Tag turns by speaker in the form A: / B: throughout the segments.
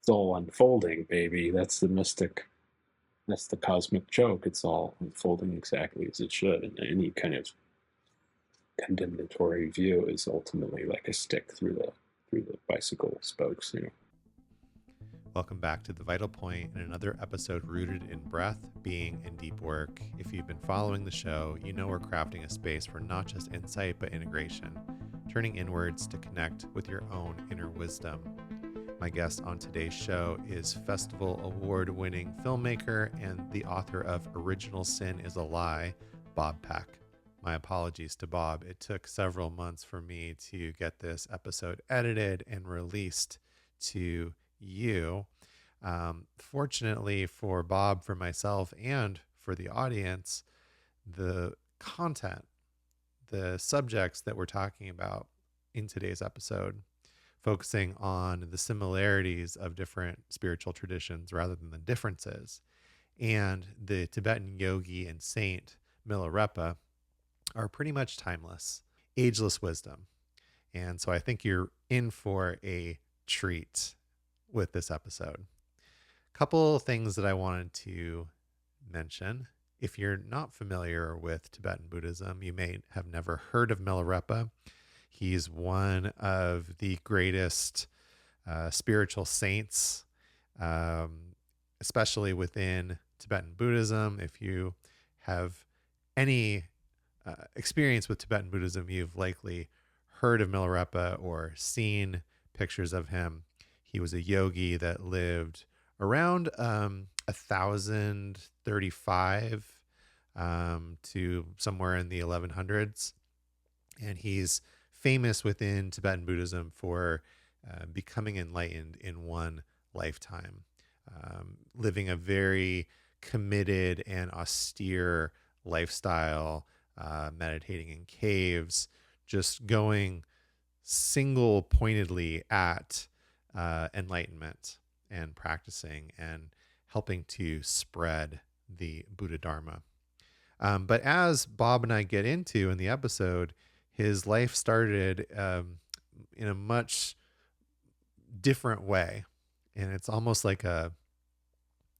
A: all unfolding, baby. That's the mystic. That's the cosmic joke. It's all unfolding exactly as it should. And any kind of condemnatory view is ultimately like a stick through the bicycle spokes.
B: Welcome back to The Vital Point and another episode rooted in breath, being, and deep work. If you've been following the show, you know we're crafting a space for not just insight, but integration, turning inwards to connect with your own inner wisdom. My guest on today's show is Festival Award-winning filmmaker and the author of Original Sin is a Lie, Bob Peck. My apologies to Bob. It took several months for me to get this episode edited and released to you. Fortunately for Bob, for myself, and for the audience, the content, the subjects that we're talking about in today's episode, focusing on the similarities of different spiritual traditions rather than the differences, and the Tibetan yogi and saint Milarepa are pretty much timeless, ageless wisdom. And so I think you're in for a treat with this episode. Couple things that I wanted to mention. If you're not familiar with Tibetan Buddhism, you may have never heard of Milarepa. He's one of the greatest spiritual saints, especially within Tibetan Buddhism. If you have any experience with Tibetan Buddhism, you've likely heard of Milarepa or seen pictures of him. He was a yogi that lived around 1035 to somewhere in the 1100s. And he's famous within Tibetan Buddhism for becoming enlightened in one lifetime, living a very committed and austere lifestyle, meditating in caves, just going single pointedly at enlightenment and practicing and helping to spread the Buddha Dharma. But as Bob and I get into in the episode, his life started in a much different way. And it's almost like a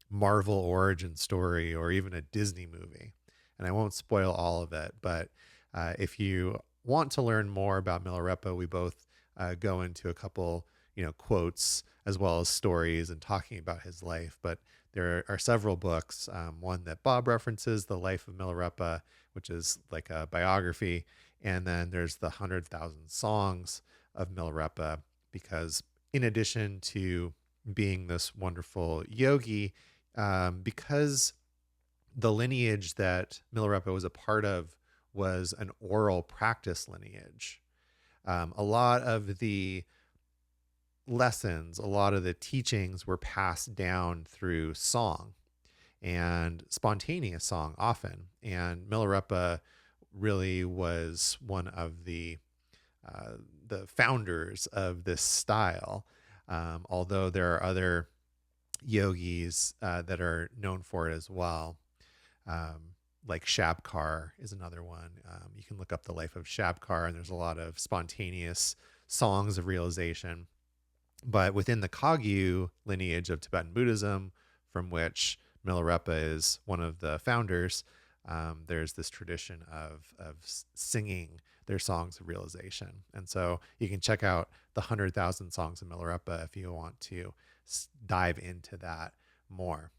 B: Marvel origin story or even a Disney movie. And I won't spoil all of it, but if you want to learn more about Milarepa, we both go into a couple, quotes as well as stories and talking about his life. But there are several books. One that Bob references, The Life of Milarepa, which is like a biography. And then there's the 100,000 Songs of Milarepa, because in addition to being this wonderful yogi, because the lineage that Milarepa was a part of was an oral practice lineage, a lot of the lessons, a lot of the teachings were passed down through song and spontaneous song often. And Milarepa really was one of the founders of this style. Although there are other yogis that are known for it as well. Like Shabkar is another one. You can look up the life of Shabkar, and there's a lot of spontaneous songs of realization. But within the Kagyu lineage of Tibetan Buddhism, from which Milarepa is one of the founders, there's this tradition of singing their songs of realization. And so you can check out the 100,000 Songs of Milarepa if you want to dive into that more.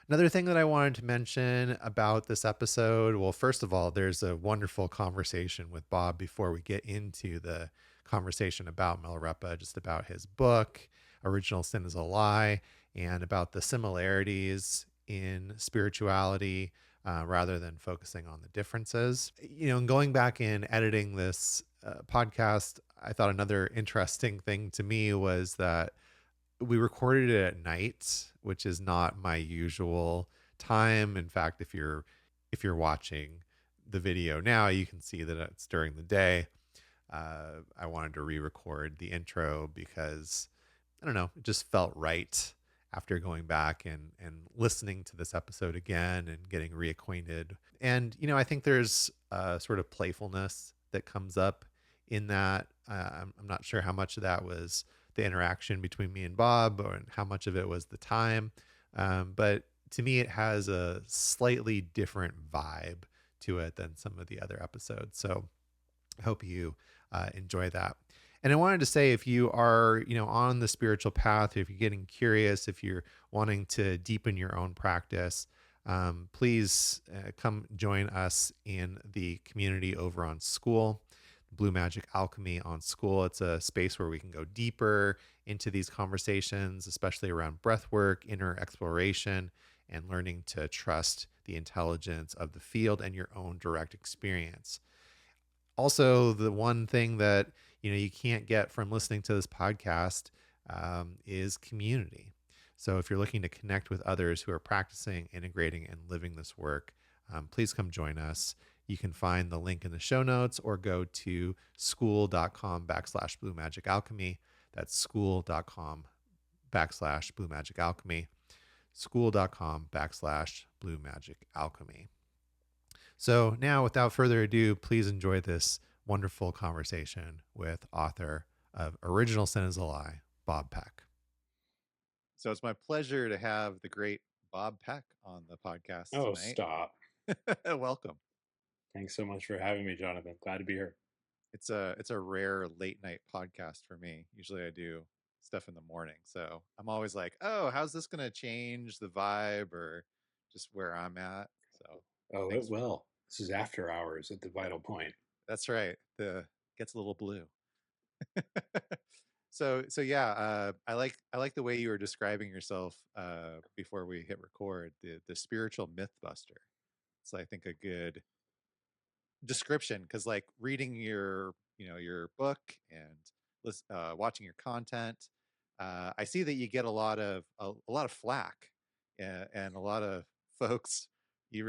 B: Another thing that I wanted to mention about this episode, well, first of all, there's a wonderful conversation with Bob before we get into the conversation about Milarepa, just about his book, Original Sin is a Lie, and about the similarities in spirituality rather than focusing on the differences. And going back in editing this podcast, I thought another interesting thing to me was that we recorded it at night, which is not my usual time. In fact, if you're watching the video now, you can see that it's during the day. I wanted to re-record the intro because, I don't know, it just felt right after going back and listening to this episode again and getting reacquainted. And, I think there's a sort of playfulness that comes up in that. I'm not sure how much of that was the interaction between me and Bob, or how much of it was the time. But to me, it has a slightly different vibe to it than some of the other episodes. So I hope you enjoy that. And I wanted to say, if you are, on the spiritual path, if you're getting curious, if you're wanting to deepen your own practice, please come join us in the community over on School, Blue Magic Alchemy on School. It's a space where we can go deeper into these conversations, especially around breath work, inner exploration, and learning to trust the intelligence of the field and your own direct experience. Also, the one thing that you can't get from listening to this podcast is community. So if you're looking to connect with others who are practicing, integrating, and living this work, please come join us. You can find the link in the show notes or go to school.com/blue magic alchemy. That's school.com/blue magic alchemy. School.com/blue magic alchemy. So now, without further ado, please enjoy this wonderful conversation with author of Original Sin is a Lie, Bob Peck. So it's my pleasure to have the great Bob Peck on the podcast
A: Oh,
B: tonight.
A: stop.
B: Welcome.
A: Thanks so much for having me, Jonathan. Glad to be here.
B: It's a rare late night podcast for me. Usually I do stuff in the morning. So I'm always like, oh, how's this going to change the vibe or just where I'm at? So
A: Oh, it
B: thanks.
A: will. This is after hours at the vital point.
B: That's right. The gets a little blue. So yeah, I like the way you were describing yourself before we hit record. The spiritual myth buster. It's, I think, a good description, because like reading your book and watching your content, I see that you get a lot of flack, and a lot of folks. You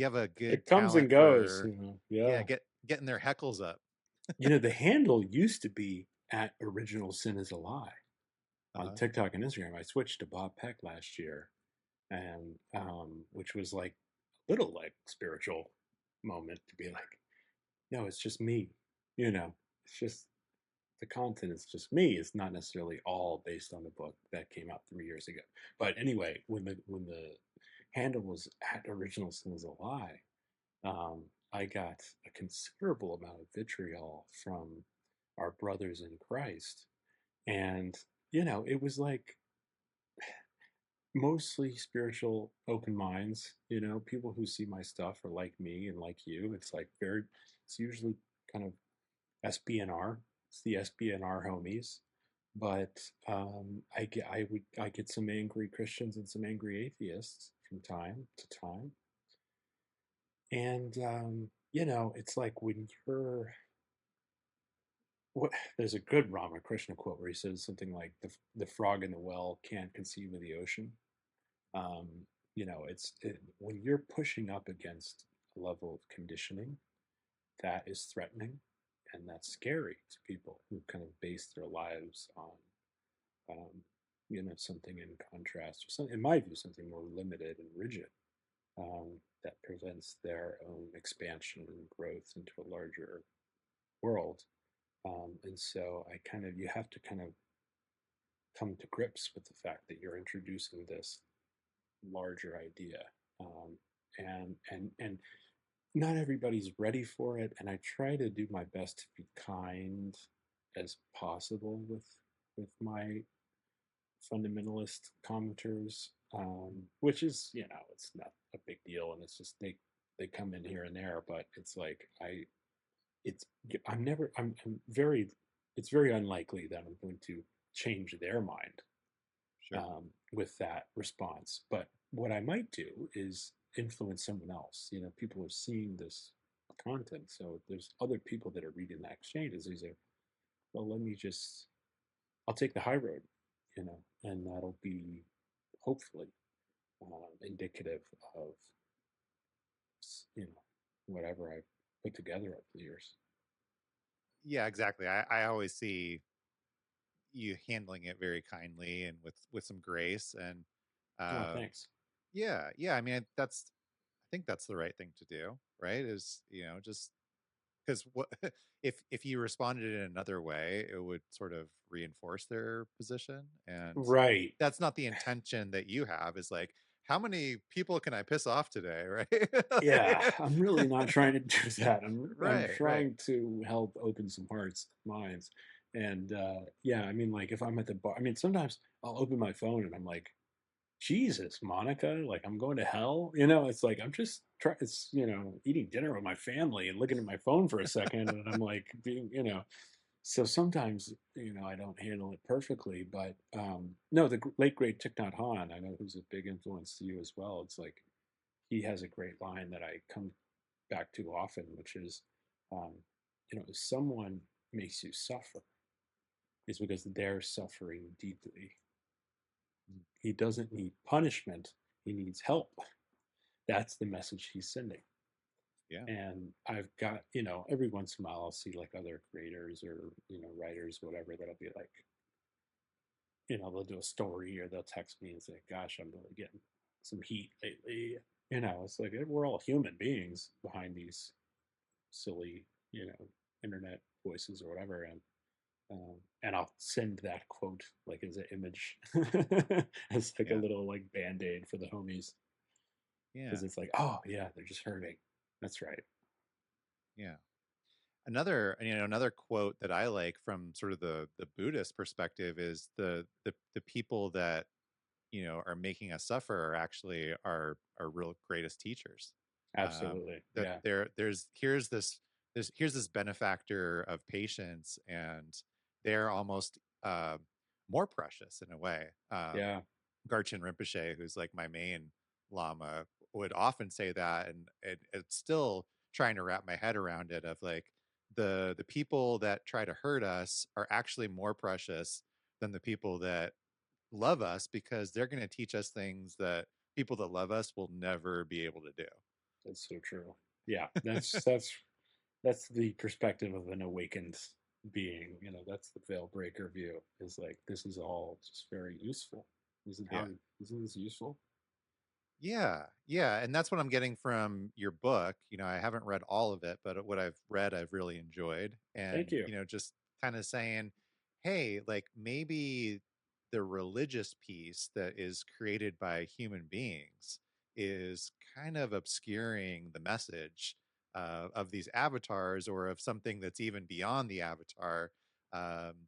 B: have a good
A: It comes and
B: talent
A: goes,
B: for, yeah,
A: Yeah.
B: getting their heckles up.
A: The handle used to be at Original Sin is a Lie on
B: Uh-huh.
A: TikTok and Instagram. I switched to Bob Peck last year, and which was like a little like spiritual moment to be like, no, it's just me. It's just the content is just me. It's not necessarily all based on the book that came out 3 years ago. But anyway, when the handle was at Original Sin is a Lie, I got a considerable amount of vitriol from our brothers in Christ. And, it was like mostly spiritual open minds, people who see my stuff are like me and like you. It's usually kind of SBNR. It's the SBNR homies. But I get some angry Christians and some angry atheists from time to time. And, it's like when you're what there's a good Ramakrishna quote where he says something like the frog in the well can't conceive of the ocean. Um, when you're pushing up against a level of conditioning that is threatening and that's scary to people who kind of base their lives on, something in contrast or something, in my view, something more limited and rigid, that prevents their own expansion and growth into a larger world. And so you have to kind of come to grips with the fact that you're introducing this larger idea. And not everybody's ready for it. And I try to do my best to be kind as possible with my fundamentalist commenters, which is, it's not a big deal. And it's just, they come in here and there, but it's like, it's I'm never I'm very it's very unlikely that I'm going to change their mind,
B: Sure.
A: with that response. But what I might do is influence someone else. People are seeing this content, so there's other people that are reading that exchanges. They say, well, I'll take the high road, and that'll be hopefully indicative of you know whatever I've put together over the years.
B: Yeah, exactly. I always see you handling it very kindly and with some grace, and
A: Oh,
B: um
A: thanks.
B: yeah, I mean, I think that's the right thing to do, right? Is, just because what if you responded in another way, it would sort of reinforce their position, and
A: Right.
B: that's not the intention that you have. Is like, how many people can I piss off today, right?
A: Yeah, I'm really not trying to do that. I'm
B: Right, right.
A: trying to help open some hearts, minds, and yeah, I mean, like if I'm at the bar, I mean, sometimes I'll open my phone and I'm like, Jesus, Monica, like I'm going to hell. It's like I'm just trying. It's eating dinner with my family and looking at my phone for a second, and I'm like being. So sometimes I don't handle it perfectly, but no, the late great Thich Nhat Hanh, I know who's a big influence to you as well. It's like he has a great line that I come back to often, which is, um, if someone makes you suffer, it's because they're suffering deeply. He doesn't need punishment; he needs help. That's the message he's sending.
B: Yeah.
A: And I've got, every once in a while I'll see like other creators or, writers, whatever, that'll be like, they'll do a story or they'll text me and say, gosh, I'm really getting some heat lately. It's like we're all human beings behind these silly, internet voices or whatever. And I'll send that quote like as an image, as like a
B: Yeah.
A: little like band aid for the homies,
B: Yeah.
A: because it's like, oh yeah, they're just hurting. That's right.
B: Yeah. Another quote that I like from sort of the Buddhist perspective is the people that are making us suffer are actually our real greatest teachers.
A: Absolutely.
B: That
A: Yeah.
B: here's this benefactor of patience, and they're almost more precious in a way.
A: Yeah.
B: Garchen Rinpoche, who's like my main lama, would often say that, and it's still trying to wrap my head around it. Of like the people that try to hurt us are actually more precious than the people that love us, because they're going to teach us things that people that love us will never be able to
A: That's so true. Yeah. That's
B: do.
A: that's that's the perspective of an awakened being. That's the veil breaker view. Is like this is all just very useful. Isn't
B: Yeah.
A: how isn't this useful?
B: Yeah, yeah, and that's what I'm getting from your book. I haven't read all of it, but what I've read, I've really enjoyed.
A: Thank
B: And,
A: you.
B: just kind of saying, hey, like maybe the religious piece that is created by human beings is kind of obscuring the message of these avatars, or of something that's even beyond the avatar,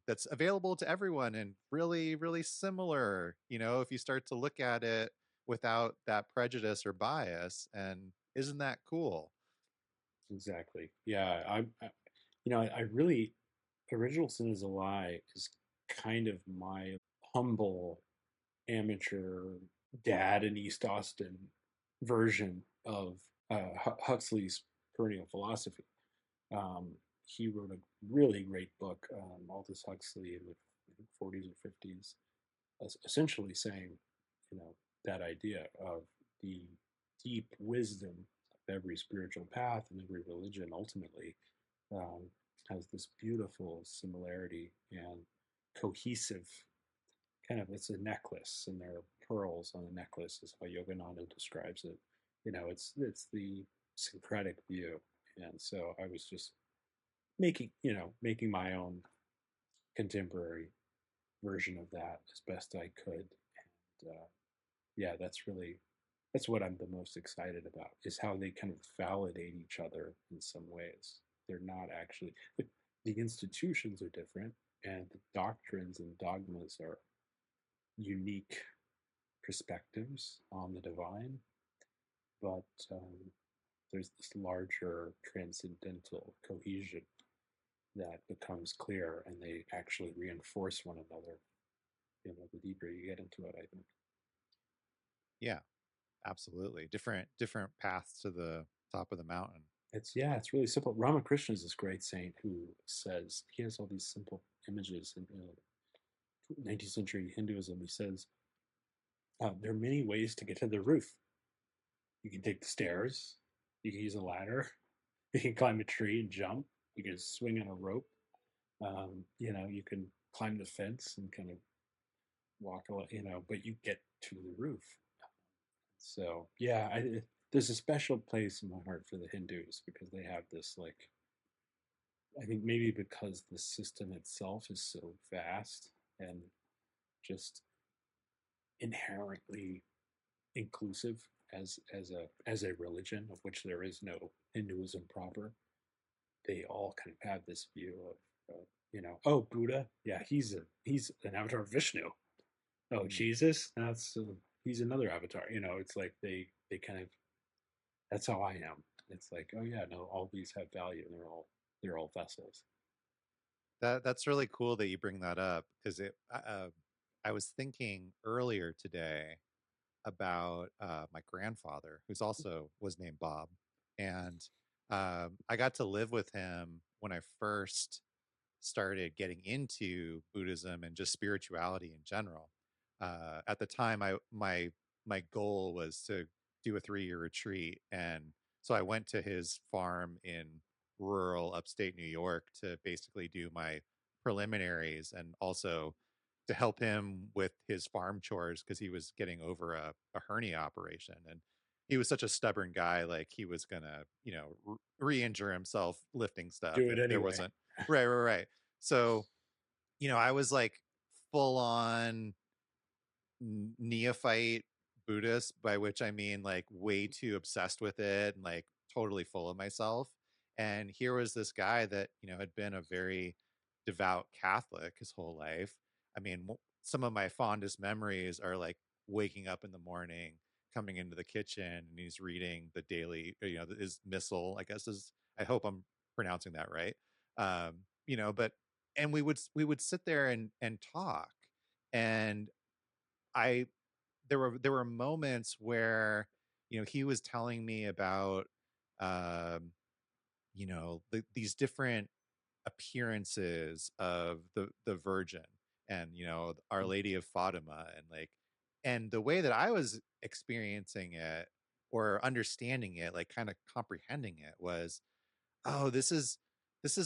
B: that's available to everyone and really, really similar. If you start to look at it without that prejudice or bias. And isn't that cool?
A: Exactly. Yeah. I really original sin is a lie is kind of my humble amateur dad in East Austin version of Huxley's perennial philosophy. Um, he wrote a really great book, Aldous Huxley, in the 40s or 50s, essentially saying, you know, that idea of the deep wisdom of every spiritual path and every religion ultimately um, has this beautiful similarity and cohesive kind of, it's a necklace and there are pearls on a necklace is how Yogananda describes it. It's the Syncretic view. And so I was just making my own contemporary version of that as best I could. And yeah, that's what I'm the most excited about is how they kind of validate each other in some ways. They're not actually the institutions are different and the doctrines and dogmas are unique perspectives on the divine, but there's this larger transcendental cohesion that becomes clear and they actually reinforce one another, the deeper you get into it, I think.
B: Yeah, absolutely. Different paths to the top of the mountain.
A: It's really simple. Ramakrishna is this great saint who says he has all these simple images in 19th century Hinduism. He says there are many ways to get to the roof. You can take the stairs, you can use a ladder, you can climb a tree and jump, you can swing on a rope, you can climb the fence and kind of walk, but you get to the roof. So yeah, there's a special place in my heart for the Hindus because they have this like I think maybe because the system itself is so vast and just inherently inclusive as a religion of which there is no Hinduism proper. They all kind of have this view of oh, Buddha, yeah, he's an avatar of Vishnu. Oh,
B: Mm.
A: Jesus, that's he's another avatar. It's like they kind of, that's how I am. It's like, oh yeah, no, all these have value, and they're all vessels.
B: That's really cool that you bring that up because I was thinking earlier today about my grandfather, who's also was named Bob, and I got to live with him when I first started getting into Buddhism and just spirituality in general. At the time, my goal was to do a 3-year retreat, and so I went to his farm in rural upstate New York to basically do my preliminaries and also to help him with his farm chores because he was getting over a hernia operation. And he was such a stubborn guy, like he was gonna, re-injure himself lifting stuff
A: Do it
B: if there
A: anyway.
B: wasn't. Right. So, I was like full on neophyte Buddhist, by which I mean like way too obsessed with it and like totally full of myself. And here was this guy that, had been a very devout Catholic his whole life. I mean, some of my fondest memories are like waking up in the morning, coming into the kitchen, and he's reading the daily, his missal, I guess is, I hope I'm pronouncing that right. But, and we would sit there and talk. And I there were moments where he was telling me about um these different appearances of the Virgin and Our Lady of Fatima, and like, and the way that I was experiencing it or understanding it, like kind of comprehending it, was, oh, this is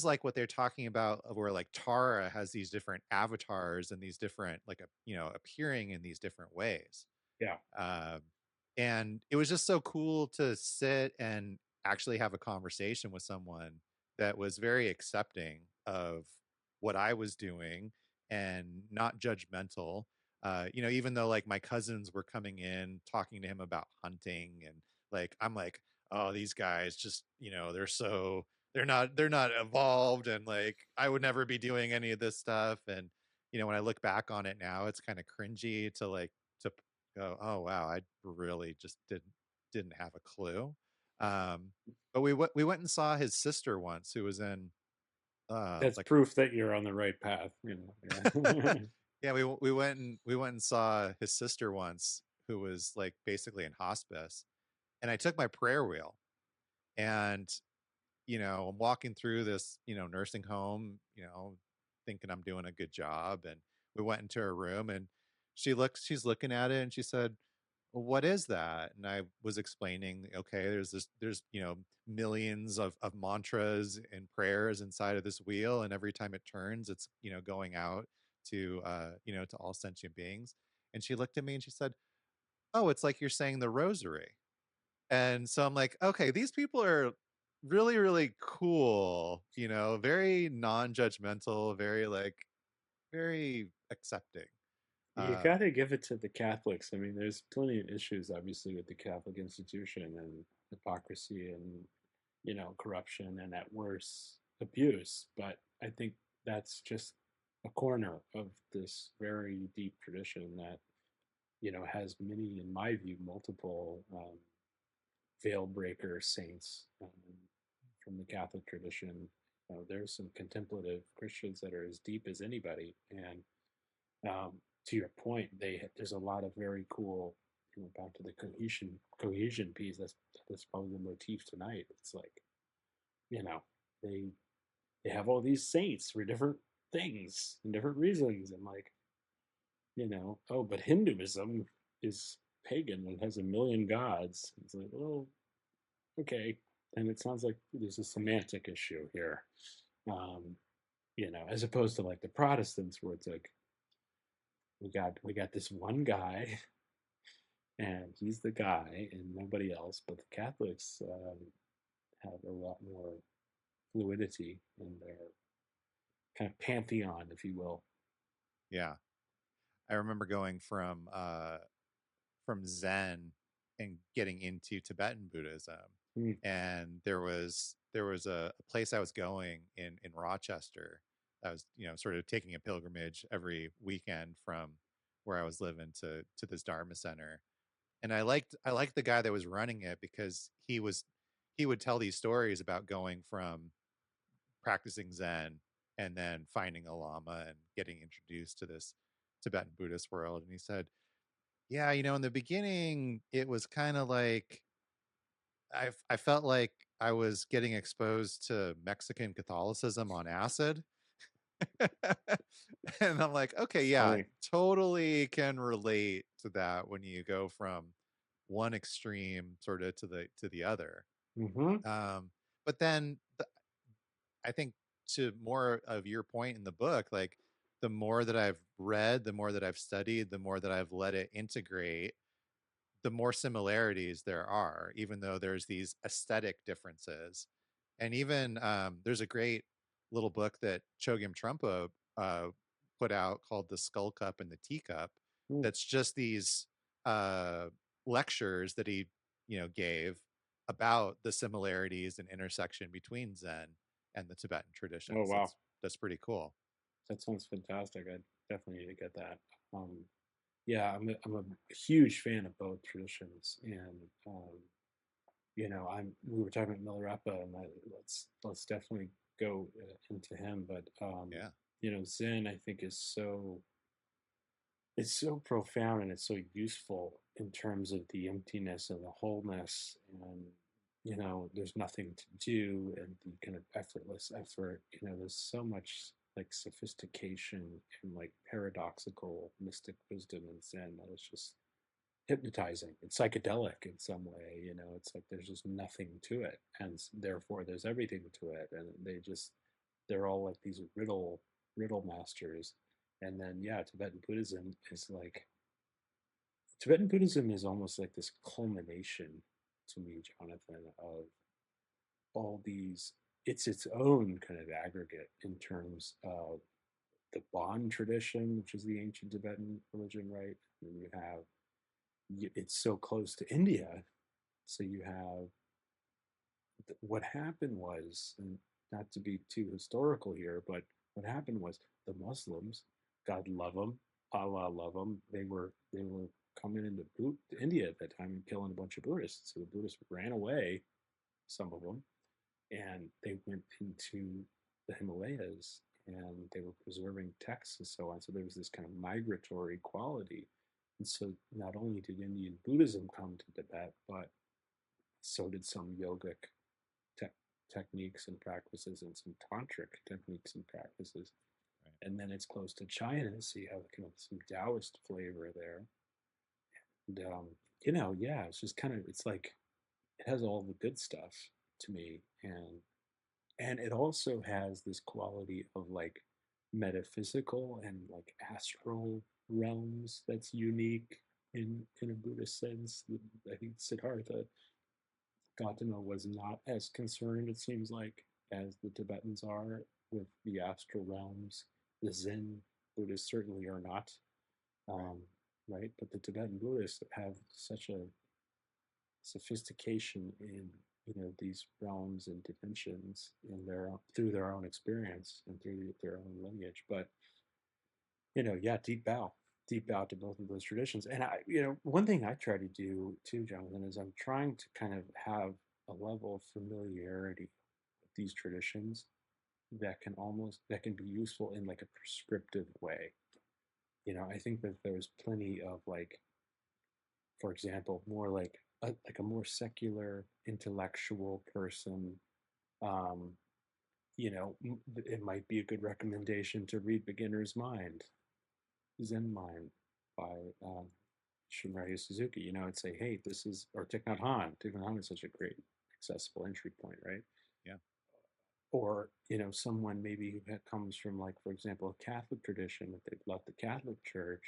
B: like what they're talking about, where like Tara has these different avatars and these different, like, appearing in these different ways.
A: Yeah.
B: um, and it was just so cool to sit and actually have a conversation with someone that was very accepting of what I was doing and not judgmental. Even though like my cousins were coming in talking to him about hunting, and like I'm like, oh, these guys just, they're not evolved, and like I would never be doing any of this stuff. And when I look back on it now, it's kind of cringy to like to go, oh wow, I really just didn't have a clue. Um, but we went and saw his sister once, who was in
A: That's
B: like
A: proof that you're on the right path. Yeah.
B: yeah, we went and saw his sister once, who was like basically in hospice, and I took my prayer wheel, and I'm walking through this, nursing home, thinking I'm doing a good job. And we went into her room, and she's looking at it, and she said, well, what is that? And I was explaining, okay, there's, millions of mantras and prayers inside of this wheel. And every time it turns, it's, going out to all sentient beings. And she looked at me and she said, oh, it's like you're saying the rosary. And so I'm like, okay, these people are really, really cool, very non-judgmental, very like very accepting.
A: You
B: Uh
A: got to give it to the Catholics. I mean, there's plenty of issues, obviously, with the Catholic institution and hypocrisy and, corruption and at worst abuse. But I think that's just a corner of this very deep tradition that, has many, in my view, multiple veil breaker saints from the Catholic tradition. There's some contemplative Christians that are as deep as anybody. And um, to your point, there's a lot of very cool. Back to the cohesion piece. That's probably the motif tonight. It's like, you know they they have all these saints for different things and different reasons, and like, oh, but Hinduism is pagan and has a million gods. It's like, well, okay, and it sounds like there's a semantic issue here. Um, as opposed to like the Protestants, where it's like we got this one guy, and he's the guy, and nobody else. But the Catholics have a lot more. fluidity in their kind of pantheon, if you will.
B: Yeah. I remember going from Zen and getting into Tibetan Buddhism.
A: Mm.
B: And there was a place I was going in Rochester. I was, sort of taking a pilgrimage every weekend from where I was living to this Dharma center. And I liked the guy that was running it because he would tell these stories about going from practicing Zen and then finding a lama and getting introduced to this Tibetan Buddhist world. And he said, yeah, in the beginning, it was kind of like I felt like I was getting exposed to Mexican Catholicism on acid. And I'm like, okay,
A: It's
B: yeah,
A: funny.
B: totally can relate to that when you go from one extreme sort of to the other.
A: Mm-hmm.
B: Um, but then I think to more of your point in the book, like the more that I've read, the more that I've studied, the more that I've let it integrate, the more similarities there are, even though there's these aesthetic differences. And even there's a great little book that Chogyam Trungpa uh, put out called The Skull Cup and the Teacup.
A: Mm.
B: That's just these uh, lectures that he, gave about the similarities and intersection between Zen and the Tibetan
A: Oh,
B: traditions.
A: wow.
B: That's pretty cool.
A: That sounds fantastic. I definitely need to get that. Yeah, I'm a huge fan of both traditions, and we were talking about Milarepa, and let's definitely go into him. But
B: Yeah.
A: Zen, I think, is it's so profound and it's so useful in terms of the emptiness and the wholeness, and there's nothing to do, and the kind of effortless effort. There's so much like sophistication and like paradoxical mystic wisdom in Zen that is just hypnotizing and psychedelic in some way. It's like there's just nothing to it, and therefore there's everything to it, and they're all like these riddle masters. And then yeah, Tibetan Buddhism is almost like this culmination to me, Jonathan, of all these. It's its own kind of aggregate in terms of the Bon tradition, which is the ancient Tibetan religion, right? And you have it's so close to India, so you have what happened was, and not to be too historical here, but what happened was the Muslims, God love them, Allah love them, they were coming into India at that time and killing a bunch of Buddhists. So the Buddhists ran away, some of them, and they went into the Himalayas and they were preserving texts and so on. So there was this kind of migratory quality. And so not only did Indian Buddhism come to Tibet, but so did some yogic te- techniques and practices and some tantric techniques and practices.
B: Right.
A: And then it's close to China, so you have kind of some Taoist flavor there. And yeah, it's just kind of it's like it has all the good stuff to me, and it also has this quality of like metaphysical and like astral realms that's unique in a Buddhist sense. I think Siddhartha Gautama was not as concerned, it seems like, as the Tibetans are with the astral realms. The Zen Buddhists certainly are not, um, right? But the Tibetan Buddhists have such a sophistication in these realms and dimensions in through their own experience and through their own lineage. But yeah, deep bow to both of those traditions. And one thing I try to do too, Jonathan, is I'm trying to kind of have a level of familiarity with these traditions that can be useful in like a prescriptive way. I think that there's plenty of like, for example, more like a more secular intellectual person. Um, it might be a good recommendation to read Beginner's Mind, Zen Mind by Shunryu Suzuki. I'd say, hey, this is, or Thich Nhat Hanh. Thich Nhat Hanh is such a great accessible entry point, right?
B: Yeah.
A: Or, someone maybe who comes from, like, for example, a Catholic tradition, that they loved the Catholic Church,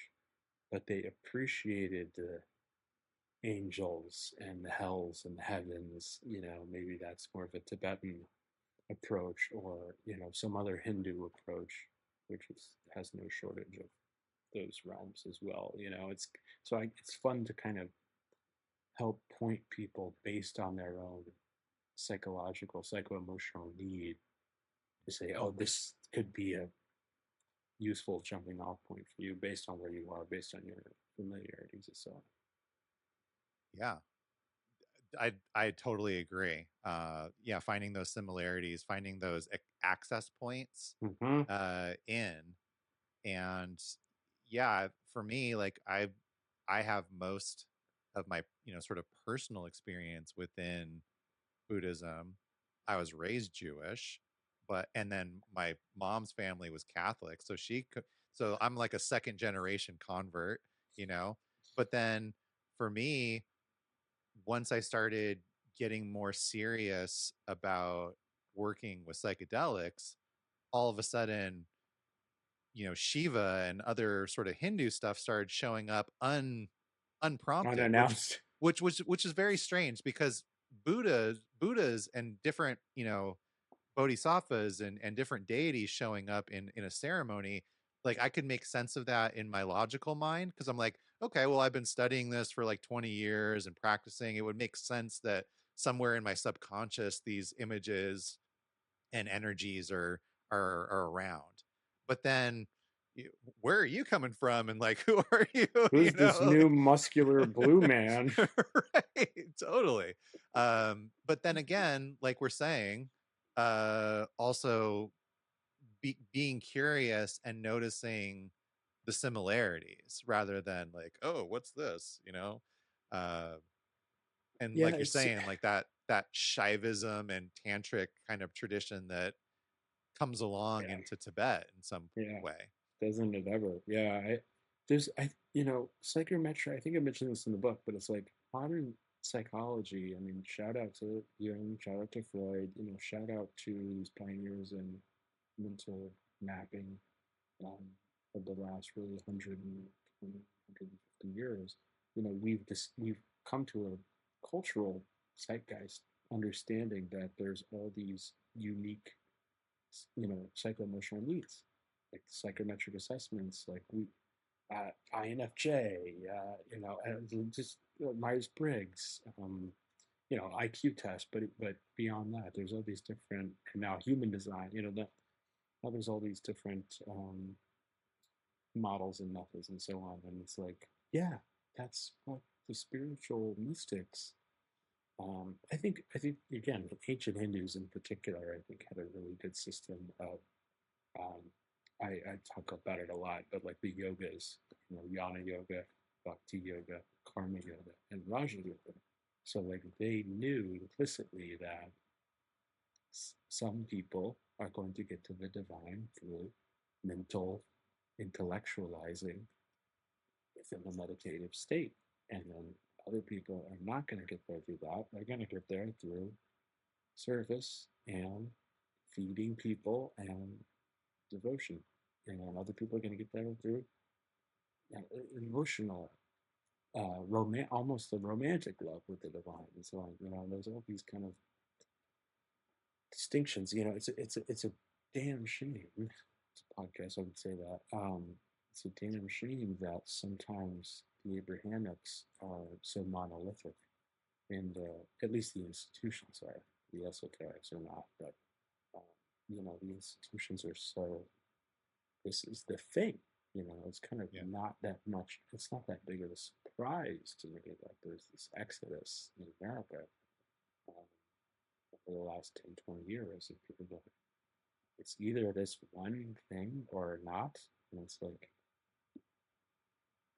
A: but they appreciated the angels and the hells and the heavens. Maybe that's more of a Tibetan approach, or some other Hindu approach, which has no shortage of those realms as well. It's fun to kind of help point people based on their own psychological, psycho-emotional need to say, oh, this could be a useful jumping off point for you based on where you are, based on your familiarities and so on.
B: Yeah, I totally agree. Yeah, finding those similarities, finding those access points
A: Mm-hmm.
B: in, and yeah, for me, like I have most of my sort of personal experience within Buddhism. I was raised Jewish, but and then my mom's family was Catholic, so she could. So I'm like a second generation convert, you know. But then for me, once I started getting more serious about working with psychedelics, all of a sudden, Shiva and other sort of Hindu stuff started showing up unprompted,
A: Unannounced.
B: which is very strange because Buddhas and different, bodhisattvas and different deities showing up in a ceremony, like I could make sense of that in my logical mind because I'm like, okay, well, I've been studying this for like 20 years and practicing. It would make sense that somewhere in my subconscious these images and energies are around. But then where are you coming from and like who are you?
A: Who's this new
B: Like
A: muscular blue man?
B: right, totally. But then again, like we're saying, also being curious and noticing the similarities rather than like, oh, what's this, uh and
A: Yeah,
B: like you're saying, like that Shaivism and tantric kind of tradition that comes along
A: yeah,
B: into Tibet in some
A: yeah.
B: way.
A: Doesn't it ever? Yeah, psychometry. I think I mentioned this in the book, but it's like modern psychology. I mean, shout out to Jung, shout out to Freud. Shout out to these pioneers in mental mapping um, of the last really 150 years. We've come to a cultural zeitgeist understanding that there's all these unique psycho-emotional needs, like psychometric assessments, like INFJ, just Myers-Briggs, IQ test, but beyond that, there's all these different, and now human design, now there's all these different models and methods and so on, and it's like, yeah, that's what the spiritual mystics. I think again, ancient Hindus in particular, I think had a really good system of um, I talk about it a lot, but like the yogas, Jnana yoga, Bhakti yoga, Karma yoga, and Raja yoga. So like they knew implicitly that some people are going to get to the divine through mental intellectualizing within a meditative state, and then other people are not going to get there through that. They're going to get there through service and feeding people and devotion. And other people are going to get there through emotional, almost a romantic love with the divine and so on. There's all these kind of distinctions. It's a damn shame. It's a podcast. I would say that. It's a damn shame that sometimes the Abrahamics are so monolithic, and at least the institutions are. The esoterics are not, but the institutions are so this is the thing. It's kind of
B: Yeah.
A: not that much, it's not that big of a surprise to me that there's this exodus in America um, over the last 10, 20 years. And people go, it's either this one thing or not. And it's like,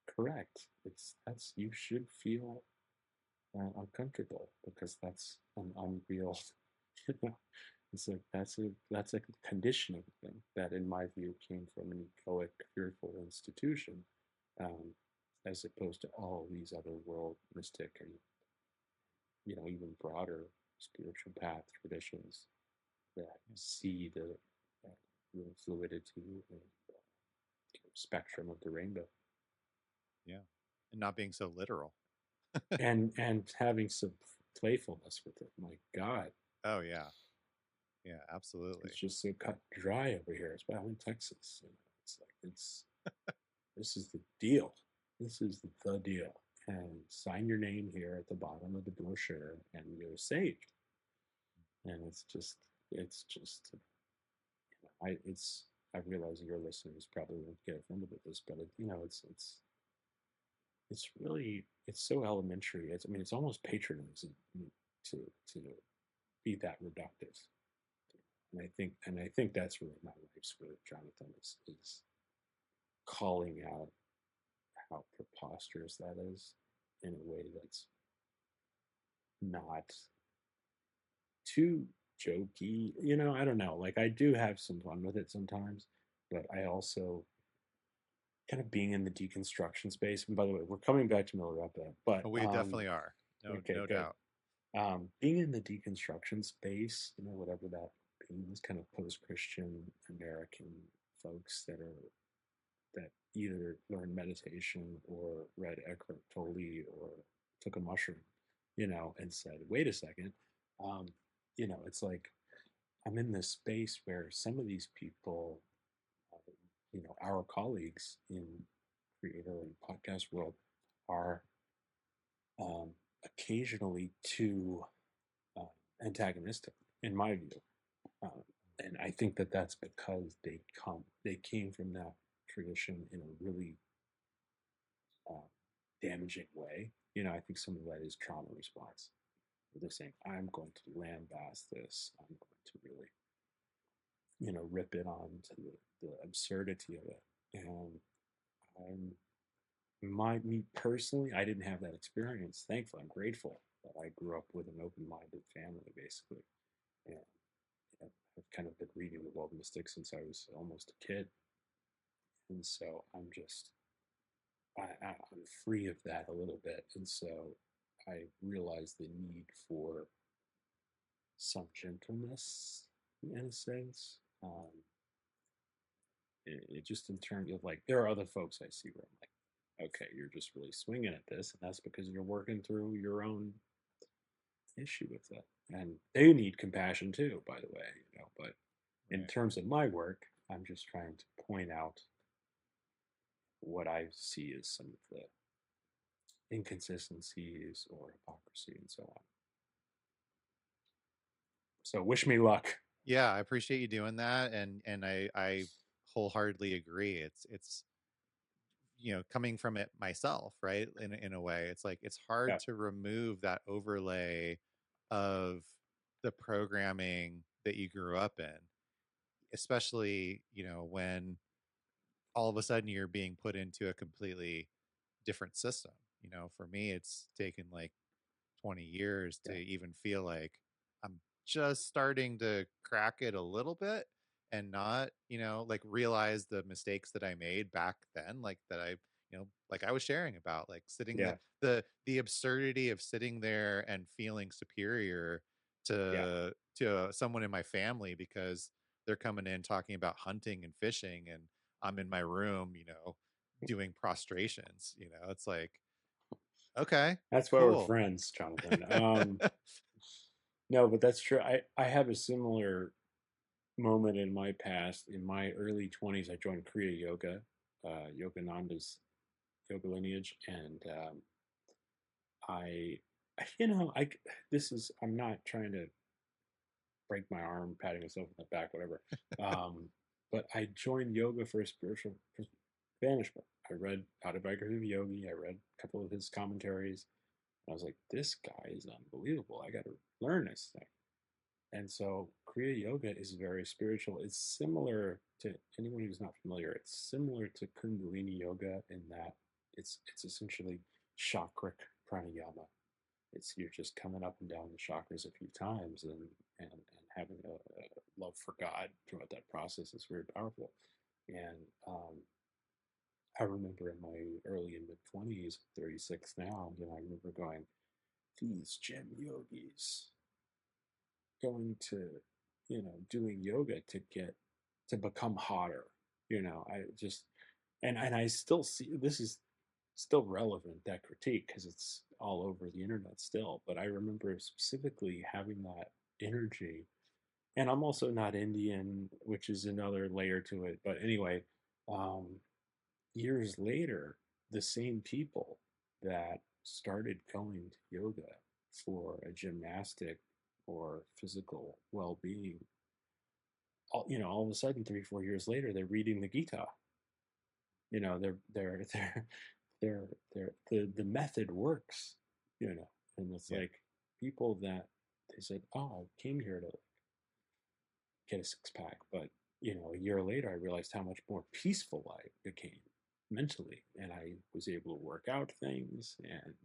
A: correct. You should feel uncomfortable because that's an unreal, you know, it's like that's a conditioning thing that, in my view, came from an egoic, fearful institution, um, as opposed to all these other world mystic and even broader spiritual path traditions that
B: Yeah.
A: see the fluidity and spectrum of the rainbow,
B: Yeah. And not being so literal.
A: and having some playfulness with it. My God,
B: Oh yeah. Yeah, absolutely.
A: It's just so cut and dry over here, especially in Texas. It's like this is the deal. This is the deal. And sign your name here at the bottom of the brochure, and you're saved. And it's just I realize your listeners probably won't get offended with this, but it's really it's so elementary. I mean, it's almost patronizing to to be that reductive. And I think that's really my life's work, Jonathan, is calling out how preposterous that is in a way that's not too jokey. I don't know. Like I do have some fun with it sometimes, but I also kind of being in the deconstruction space. And by the way, we're coming back to Milarepa, but
B: We definitely are.
A: okay,
B: No
A: good.
B: doubt.
A: Being in the deconstruction space, whatever that means, kind of post-Christian American folks that either learned meditation or read Eckhart Tolle or took a mushroom, and said, "Wait a second, um, it's like I'm in this space where some of these people, our colleagues in creator and podcast world, are um, occasionally too uh, antagonistic, in my view." Um, and I think that that's because they came from that tradition in a really uh, damaging way. I think some of that is trauma response. They're saying, "I'm going to lambast this. I'm going to really, rip it on to the absurdity of it." And I'm me personally, I didn't have that experience. Thankfully, I'm grateful that I grew up with an open-minded family, basically, and I've kind of been reading the world mystics since I was almost a kid, and so I'm free of that a little bit, and so I realize the need for some gentleness in a sense. It just in terms of like, there are other folks I see where I'm like, okay, you're just really swinging at this, and that's because you're working through your own issue with it, and they need compassion too, by the way. But in
B: Right.
A: terms of my work, I'm just trying to point out what I see as some of the inconsistencies or hypocrisy and so on. So wish me luck.
B: Yeah, I appreciate you doing that, and I wholeheartedly agree. It's coming from it myself, right? In a way, it's like it's hard
A: Yeah,
B: to remove that overlay of the programming that you grew up in, especially when all of a sudden you're being put into a completely different system. For me, it's taken like 20 years to
A: yeah,
B: even feel like I'm just starting to crack it a little bit and not, like realize the mistakes that I made back then, like that like I was sharing about, like sitting
A: yeah,
B: the absurdity of sitting there and feeling superior
A: yeah.
B: to someone in my family because they're coming in talking about hunting and fishing and I'm in my room, doing prostrations, it's like, okay,
A: That's why we're
B: cool.
A: friends, Jonathan. No, but that's true. I have a similar moment in my past. In my early 20s, I joined Kriya Yoga, Yogananda's yoga lineage, and I, I this is I'm not trying to break my arm, patting myself on the back, whatever. Um, but I joined yoga for a spiritual banishment. I read Autobiography of a Yogi. I read a couple of his commentaries. And I was like, this guy is unbelievable. I got to learn this thing. And so Kriya Yoga is very spiritual. It's similar to anyone who's not familiar. It's similar to Kundalini Yoga in that it's essentially chakric pranayama. It's you're just coming up and down the chakras a few times and having a love for God throughout that process is very powerful. And I remember in my early and mid 20s, 36 now, I remember going, these gem yogis going to, doing yoga to become hotter. I just, and I still see this is still relevant, that critique, because it's all over the internet still. But I remember specifically having that energy and I'm also not Indian, which is another layer to it. But anyway, um, years later, the same people that started going to yoga for a gymnastic or physical well-being, all of a sudden, 3, 4 years later, they're reading the Gita. They're the method works. And it's
B: Yeah.
A: like people that they said, "Oh, I came here to get a six pack," but a year later, I realized how much more peaceful I became mentally, and I was able to work out things. And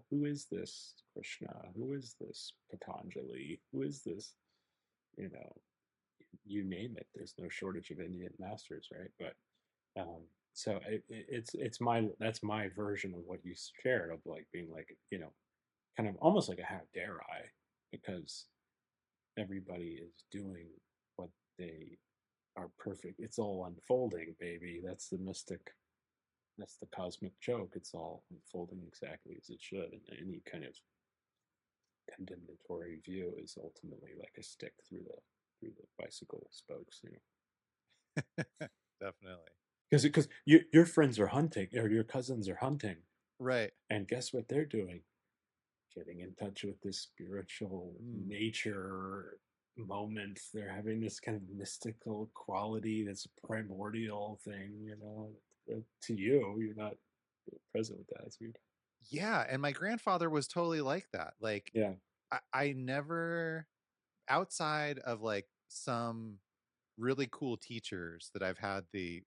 A: who is this Krishna? Who is this Patanjali? Who is this? You know, you name it. There's no shortage of Indian masters, right? But um, so it's my that's my version of what you shared, of like being like kind of almost like a how dare I, because everybody is doing what they are perfect. It's all unfolding, baby. That's the mystic. That's the cosmic joke. It's all unfolding exactly as it should. And any kind of condemnatory view is ultimately like a stick through the bicycle spokes.
B: Definitely.
A: Because your friends are hunting, or your cousins are hunting,
B: Right.
A: and guess what they're doing? Getting in touch with this spiritual
B: Mm.
A: nature moment. They're having this kind of mystical quality, that's a primordial thing. To you, you're not present with that. It's weird.
B: Yeah, and my grandfather was totally like that. Like
A: Yeah,
B: I never, outside of like some really cool teachers that I've had the,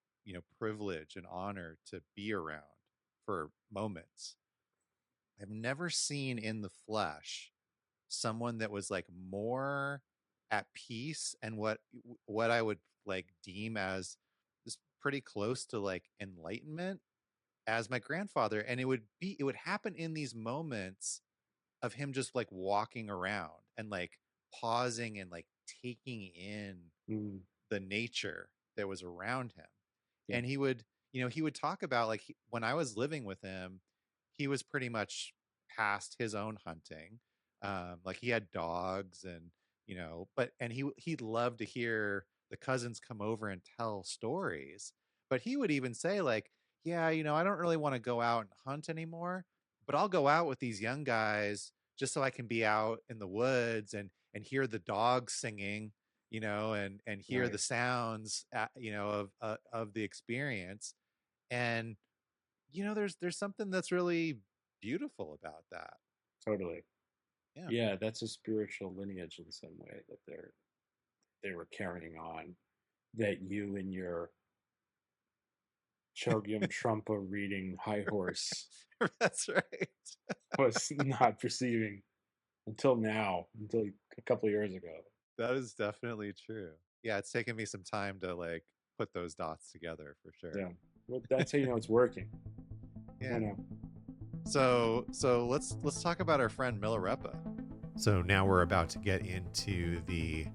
B: privilege and honor to be around for moments, I've never seen in the flesh someone that was like more at peace and what I would like deem as just pretty close to like enlightenment as my grandfather. And it would happen in these moments of him just like walking around and like pausing and like taking in
A: mm,
B: the nature that was around him.
A: yeah,
B: And he would talk about like when I was living with him, he was pretty much past his own hunting. Like he had dogs and he'd love to hear the cousins come over and tell stories. But he would even say like, yeah, I don't really want to go out and hunt anymore, but I'll go out with these young guys just so I can be out in the woods and hear the dogs singing, and hear
A: right,
B: the sounds, of the experience. And there's something that's really beautiful about that.
A: totally.
B: Yeah.
A: Yeah, that's a spiritual lineage in some way that they were carrying on, that you and your Chogyam Trungpa reading high horse
B: That's right.
A: was not perceiving until a couple of years ago.
B: That is definitely true. Yeah, it's taken me some time to like put those dots together for sure.
A: Yeah, well, that's how you know it's working. I
B: Yeah.
A: know.
B: So let's talk about our friend Milarepa. So now we're about to get into the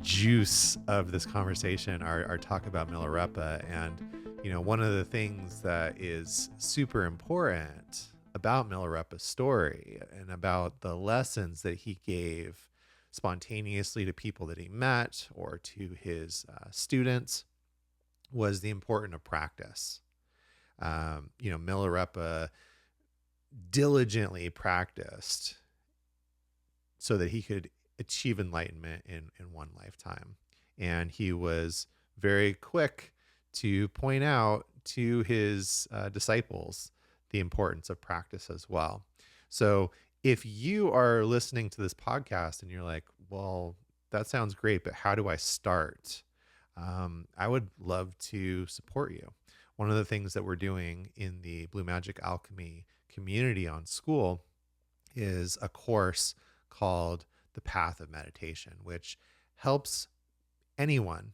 B: juice of this conversation, our talk about Milarepa. And one of the things that is super important about Milarepa's story and about the lessons that he gave spontaneously to people that he met or to his students was the importance of practice. Milarepa diligently practiced so that he could achieve enlightenment in one lifetime. And he was very quick to point out to his disciples the importance of practice as well. So if you are listening to this podcast and you're like, well, that sounds great, but how do I start? I would love to support you. One of the things that we're doing in the Blue Magic Alchemy community on School is a course called The Path of Meditation, which helps anyone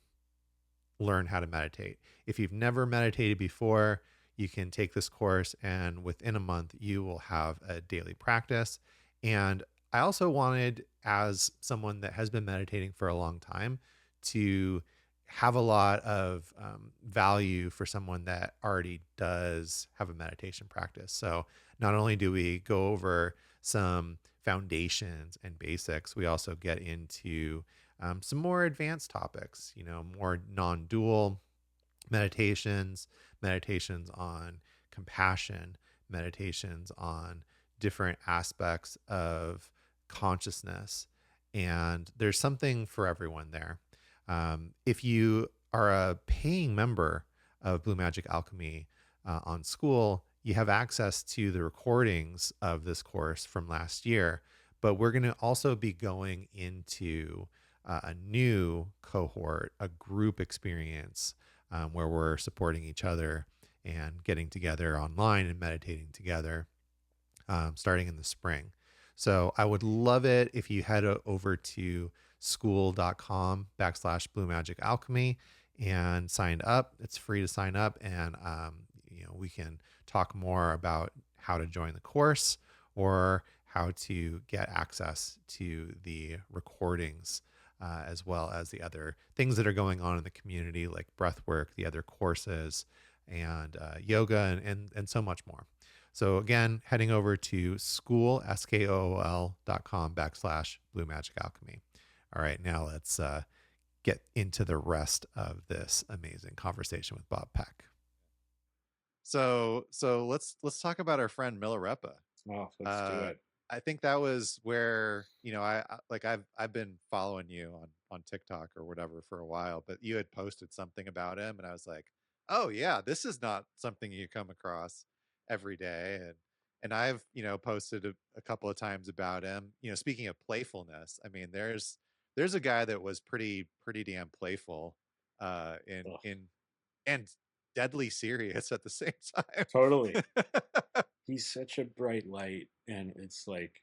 B: learn how to meditate. If you've never meditated before, you can take this course, and within a month, you will have a daily practice. And I also wanted, as someone that has been meditating for a long time, to have a lot of value for someone that already does have a meditation practice. So not only do we go over some foundations and basics, we also get into some more advanced topics, more non-dual meditations, meditations on compassion, meditations on different aspects of consciousness. And there's something for everyone there. If you are a paying member of Blue Magic Alchemy on School, you have access to the recordings of this course from last year. But we're going to also be going into a new cohort, a group experience where we're supporting each other and getting together online and meditating together starting in the spring. So I would love it if you head over to school.com/Blue Magic Alchemy and signed up. It's free to sign up, and we can talk more about how to join the course or how to get access to the recordings, as well as the other things that are going on in the community, like breath work, the other courses, and yoga, and so much more. So again, heading over to school.com/Blue Magic Alchemy. All right, now let's get into the rest of this amazing conversation with Bob Peck. So let's talk about our friend Milarepa.
A: Oh, let's do it.
B: I think that was where I've been following you on TikTok or whatever for a while, but you had posted something about him, and I was like, oh yeah, this is not something you come across every day. And I've posted a couple of times about him. Speaking of playfulness, I mean, there's a guy that was pretty damn playful,
A: Ugh,
B: in and deadly serious at the same time.
A: totally. He's such a bright light, and it's like,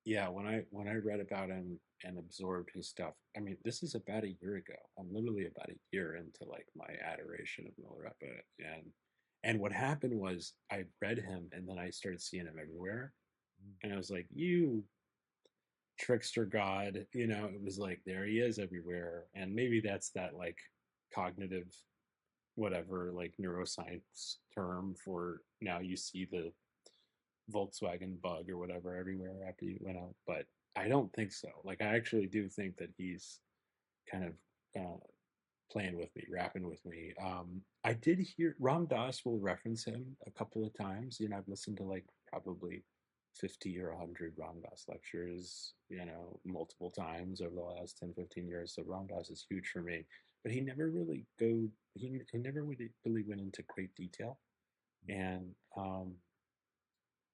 A: yeah, when I read about him and absorbed his stuff, I mean, this is about a year ago. I'm literally about a year into like my adoration of Milarepa, and what happened was I read him, and then I started seeing him everywhere, and I was like, you trickster god, it was like there he is everywhere, and maybe that's that like cognitive whatever like neuroscience term for now you see the Volkswagen bug or whatever everywhere after you went out. But I don't think so. Like I actually do think that he's kind of playing with me, rapping with me. I did hear Ram Dass will reference him a couple of times. I've listened to like probably 50 or 100 Ram Dass lectures, multiple times over the last 10, 15 years. So Ram Dass is huge for me. But he never really he never really went into great detail. And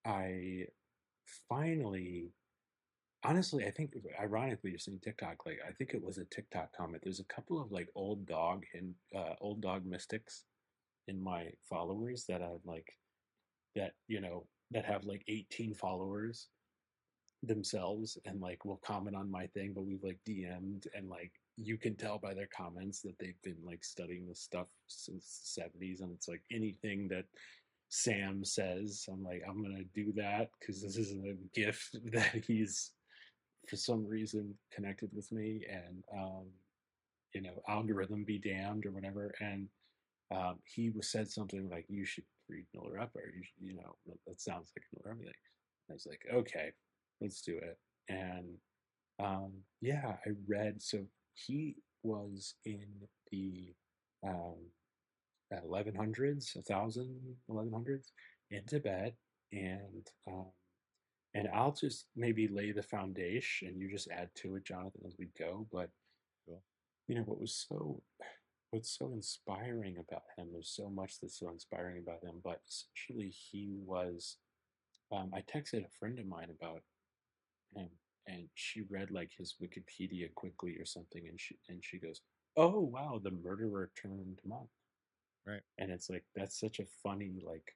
A: I finally, honestly, I think ironically, you're saying TikTok. Like, I think it was a TikTok comment. There's a couple of like old dog mystics in my followers that I like that that have like 18 followers themselves and like will comment on my thing, but we've like DM'd and like you can tell by their comments that they've been like studying this stuff since the 70s, and it's like anything that Sam says, I'm like, I'm gonna do that because this is a gift that he's for some reason connected with me, and algorithm be damned or whatever. And he was said something like, "You should read Milarepa, or that sounds like Milarepa." I was like, "Okay, let's do it." And yeah, I read. So he was in the um, 1100s, 1000, 1100s in Tibet, and I'll just maybe lay the foundation, and you just add to it, Jonathan, as we go. But
B: Cool.
A: what's so inspiring about him? There's so much that's so inspiring about him. But essentially, he was. I texted a friend of mine about him, and she read like his Wikipedia quickly or something, and she goes, "Oh wow, the murderer turned monk."
B: Right.
A: And it's like that's such a funny like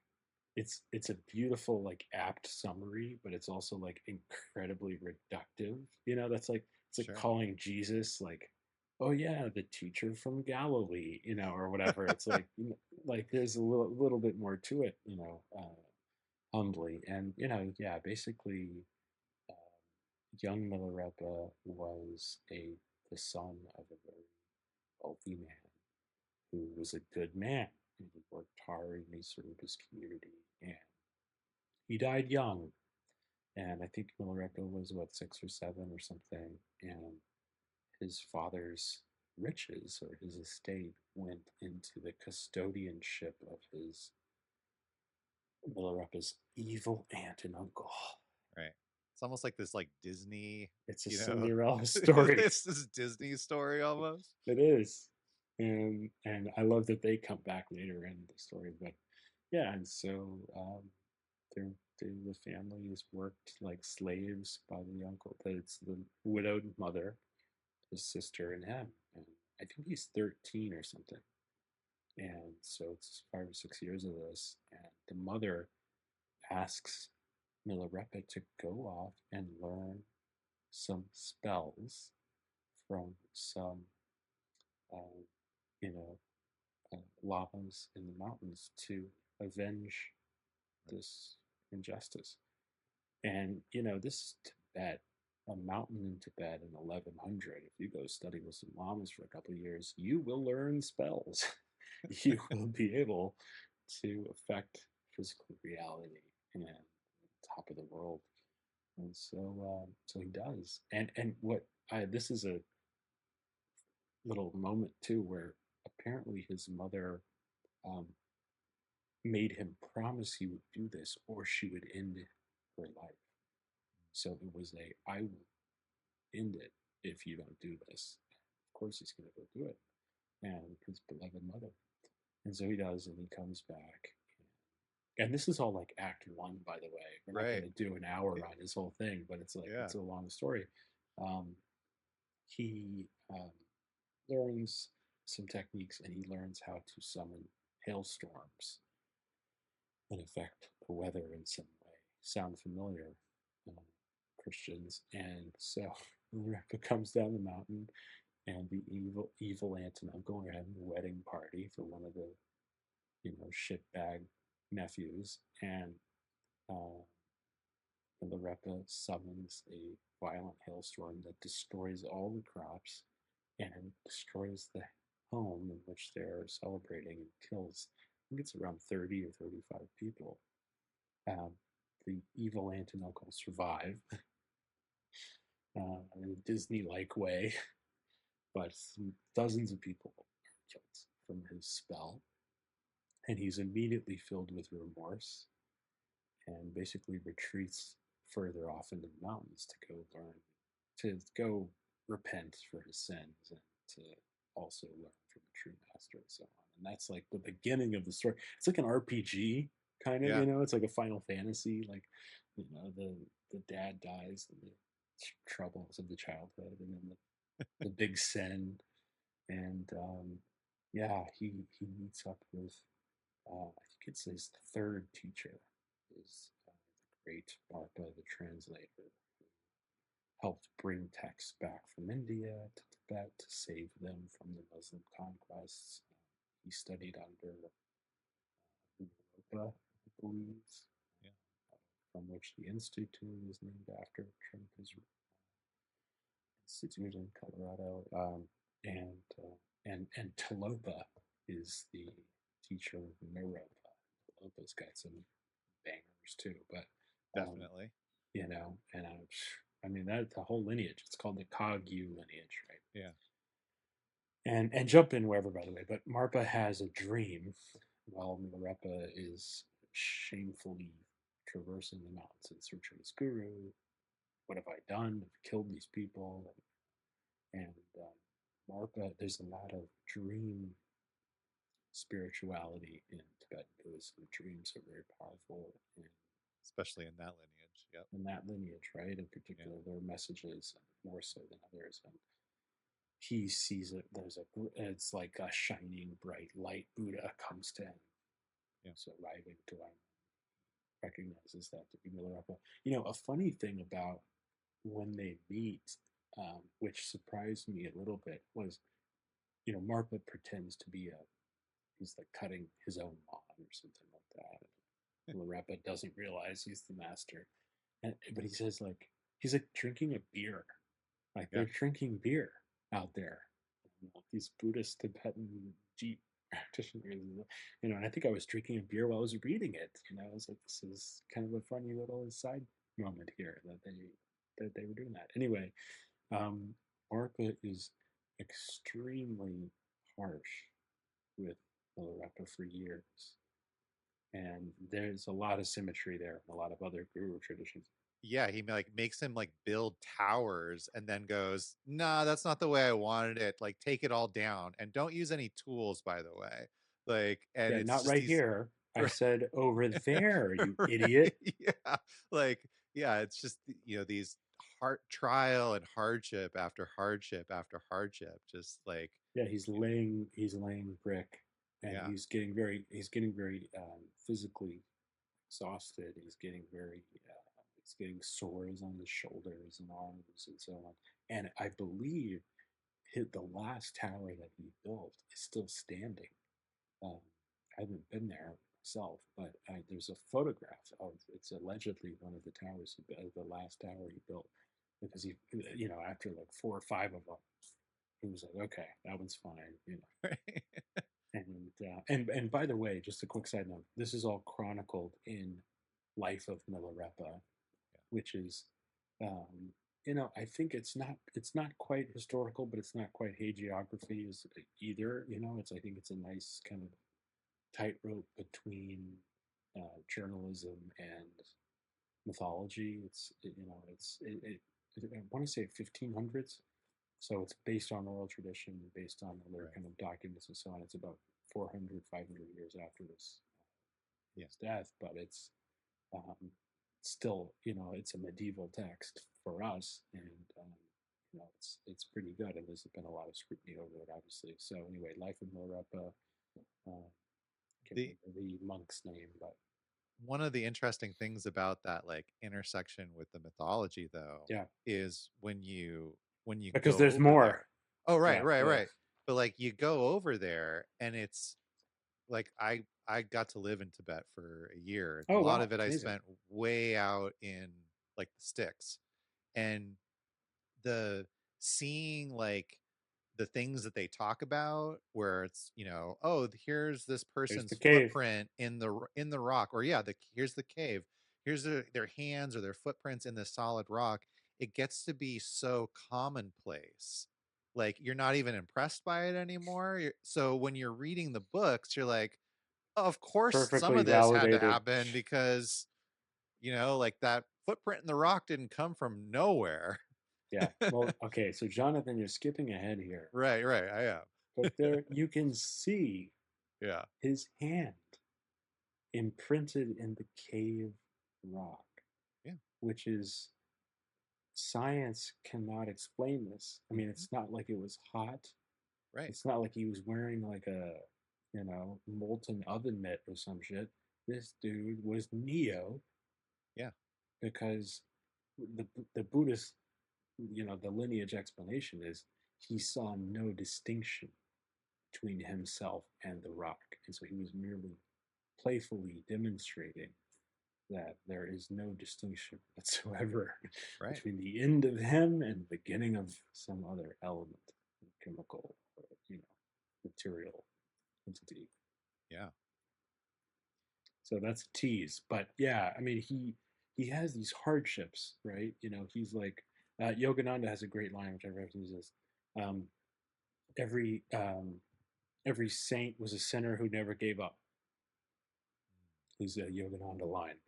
A: it's a beautiful like apt summary, but it's also like incredibly reductive. That's like it's like
B: Sure.
A: calling Jesus like, oh yeah, the teacher from Galilee, or whatever. It's like like there's a little bit more to it, humbly. And yeah, basically, uh, young Milarepa was a the son of a very wealthy man who was a good man, and he worked hard and he served his community, and he died young. And I think Milarepa was what, 6 or 7 or something, and his father's riches or his estate went into the custodianship of his Milarepa's evil aunt and uncle.
B: Right. It's almost like this like Disney,
A: It's a
B: you know,
A: Cinderella story.
B: it's this Disney story almost.
A: It is. And I love that they come back later in the story. But yeah, and so they're, the family is worked like slaves by the uncle. It's the widowed mother, his sister, and him. And I think he's 13 or something. And so it's 5 or 6 years of this. And the mother asks Milarepa to go off and learn some spells from some, uh, you know, lamas in the mountains to avenge this injustice. And, this is Tibet, a mountain in Tibet in 1100. If you go study with some lamas for a couple of years, you will learn spells. You will be able to affect physical reality and top of the world. And so he does. And what this is a little moment too, where apparently his mother um, made him promise he would do this, or she would end her life. So it was I will end it if you don't do this. Of course, he's going to go do it, and his beloved mother. And so he does, and he comes back. And this is all like Act One, by the way. We're not
B: Right.
A: going to do an hour on his whole thing, but it's like
B: Yeah.
A: it's a long story. Um, he learns some techniques, and he learns how to summon hailstorms and affect the weather in some way. Sound familiar, Christians? And so Milarepa comes down the mountain, and the evil aunt and uncle are having a wedding party for one of the shitbag nephews, and uh, Milarepa summons a violent hailstorm that destroys all the crops and destroys the home in which they're celebrating and kills, I think it's around 30 or 35 people. Um, the evil aunt and uncle survive in a Disney-like way, but dozens of people are killed from his spell, and he's immediately filled with remorse and basically retreats further off into the mountains to go repent for his sins and to also learn from the true master and so on. And that's like the beginning of the story. It's like an RPG kind of,
B: Yeah.
A: it's like a Final Fantasy, like the dad dies and the troubles of the childhood, and then the big sin, and yeah, he meets up with I think it's his third teacher is the great Marpa, the translator, who helped bring texts back from India to Tibet to save them from the Muslim conquests. He studied under Milarepa, I believe,
B: Yeah.
A: from which the institute is named after, Trinita's Institute in Colorado, and Talopa is the teacher of Milarepa. Talopa's got some bangers too, but um,
B: Definitely.
A: and I mean that's the whole lineage. It's called the Kagyu lineage, right?
B: Yeah.
A: And jump in wherever, by the way. But Marpa has a dream while Milarepa is shamefully traversing the mountains in search of his guru. What have I done? I've killed these people, and Marpa. There's a lot of dream spirituality in Tibetan Buddhism. Dreams are very powerful, and
B: Especially in that lineage. Yep.
A: in that lineage, right? In
B: Yeah.
A: particular, their messages more so than others. And he sees it. It's like a shining bright light. Buddha comes to him,
B: Yeah.
A: so arriving to him, recognizes that to be Milarepa. A funny thing about when they meet, which surprised me a little bit, was Marpa pretends to be he's like cutting his own lawn or something like that. Milarepa doesn't realize he's the master, but he says like he's like drinking a beer, like
B: Yeah.
A: they're drinking beer out there. These Buddhist Tibetan Jeep practitioners, and I think I was drinking a beer while I was reading it. I was like, this is kind of a funny little side moment here that they were doing that. Anyway, um, Marpa is extremely harsh with Milarepa for years. And there's a lot of symmetry there, a lot of other guru traditions.
B: Yeah, he like makes him like build towers and then goes, "Nah, that's not the way I wanted it. Like take it all down and don't use any tools, by the way." Like, and
A: Yeah,
B: it's
A: not
B: just
A: right
B: these
A: here. I said over there, you idiot.
B: yeah, like yeah, it's just these heart trial and hardship after hardship after hardship, just like
A: Yeah, he's laying brick, and
B: yeah,
A: he's getting very physically exhausted. He's getting sores on his shoulders and arms and so on. And I believe the last tower that he built is still standing. Um, I haven't been there myself, but there's a photograph of it's allegedly one of the towers the last tower he built, because after like four or five of them, he was like, okay, that one's fine.
B: right?
A: And by the way, just a quick side note: this is all chronicled in Life of Milarepa, which is, um, I think it's not quite historical, but it's not quite hagiography is either. I think it's a nice kind of tightrope between journalism and mythology. I want to say 1500s, so it's based on oral tradition, based on other
B: Right.
A: kind of documents and so on. It's about 400, 500 years after
B: Yeah.
A: his death, but it's um, still, it's a medieval text for us, and it's pretty good. And there's been a lot of scrutiny over it, obviously. So anyway, Life of Milarepa. Can't
B: The
A: remember the monk's name, but
B: one of the interesting things about that like intersection with the mythology though
A: yeah,
B: is when you
A: because
B: go
A: there's
B: over
A: more.
B: there. Oh, right,
A: Yeah,
B: right,
A: yeah.
B: right. But like you go over there and it's like I got to live in Tibet for a year, and a
A: Oh
B: lot
A: wow,
B: of it I
A: amazing.
B: spent way out in like the sticks. And the seeing like the things that they talk about where it's oh, here's this
A: There's the
B: person's
A: cave.
B: footprint in the rock, or yeah, here's the cave, here's their hands or their footprints in the solid rock. It gets to be so commonplace, like you're not even impressed by it anymore. So when you're reading the books you're like, oh, of course some
A: Perfectly
B: of this had to
A: validated.
B: happen because like that footprint in the rock didn't come from nowhere.
A: Yeah. Well, okay. So Jonathan, you're skipping ahead here,
B: Right, right. I am.
A: but there you can see
B: Yeah.
A: his hand imprinted in the cave rock,
B: Yeah.
A: which is science cannot explain this. I mean,
B: Hmm.
A: it's not like it was hot.
B: Right.
A: It's not like he was wearing like a, molten oven mitt or some shit. This dude was Neo,
B: Yeah.
A: because the Buddhist, the lineage explanation is he saw no distinction between himself and the rock. And so he was merely playfully demonstrating that there is no distinction whatsoever
B: Right.
A: between the end of him and the beginning of some other element, chemical, or, material entity.
B: Yeah.
A: So that's a tease. But yeah, I mean, he has these hardships, right? He's like, Yogananda has a great line which I reference this. Um, every every saint was a sinner who never gave up. Is a Yogananda line.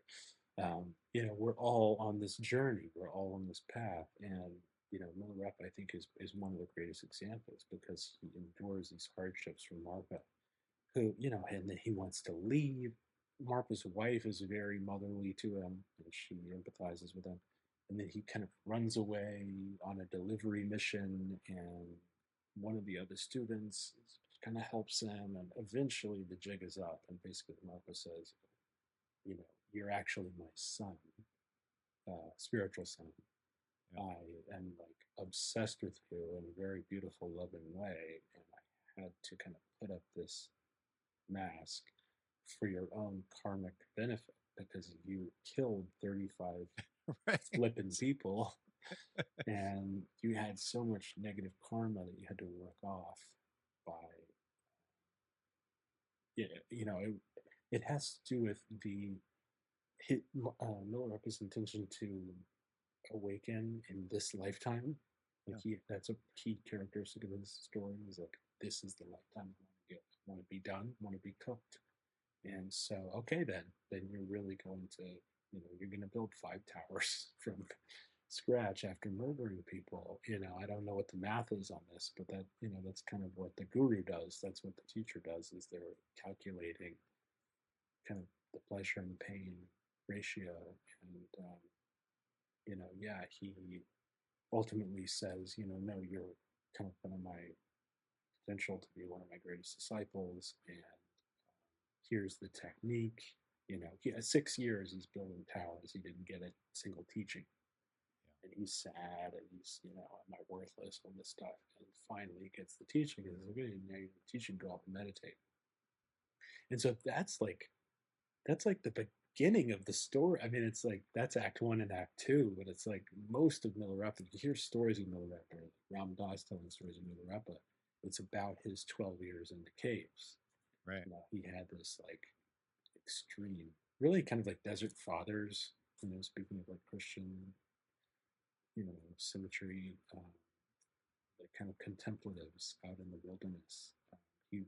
A: We're all on this journey. We're all on this path, and Milarepa, I think, is one of the greatest examples, because he endures these hardships from Marpa, who, and then he wants to leave. Marpa's wife is very motherly to him, and she empathizes with him. And then he kind of runs away on a delivery mission, and one of the other students kind of helps him, and eventually the jig is up, and basically Marpa says, you're actually my son, spiritual son.
B: Yeah.
A: I am like obsessed with you in a very beautiful, loving way, and I had to kind of put up this mask for your own karmic benefit, because you killed 35
B: Right.
A: flippin' people, and you had so much negative karma that you had to work off by, it has to do with Milarepa's intention to awaken in this lifetime, Like that's a key characteristic of his story. Is like this is the lifetime I want to get. I want to be done. I want to be cooked. And so, okay, then you're really going to, you're going to build 5 towers from scratch after murdering people. I don't know what the math is on this, but that's kind of what the guru does. That's what the teacher does. Is they're calculating kind of the pleasure and pain ratio, and yeah, he ultimately says, no, you're kind of one of my potential to be one of my greatest disciples, and here's the technique. He has 6 years he's building towers. He didn't get a single teaching. And he's sad and he's, am I worthless? All this stuff. And finally he gets the teaching and says, okay, now you're the teaching, go up and meditate. And so that's like the beginning of the story. I mean, it's like that's act one and act two, but it's like most of Milarepa, you hear stories of Milarepa, Ram Dass telling stories of Milarepa. It's about his 12 years in the caves.
B: Right.
A: He had this like extreme, really kind of like desert fathers, speaking of like Christian, symmetry, like kind of contemplatives out in the wilderness. He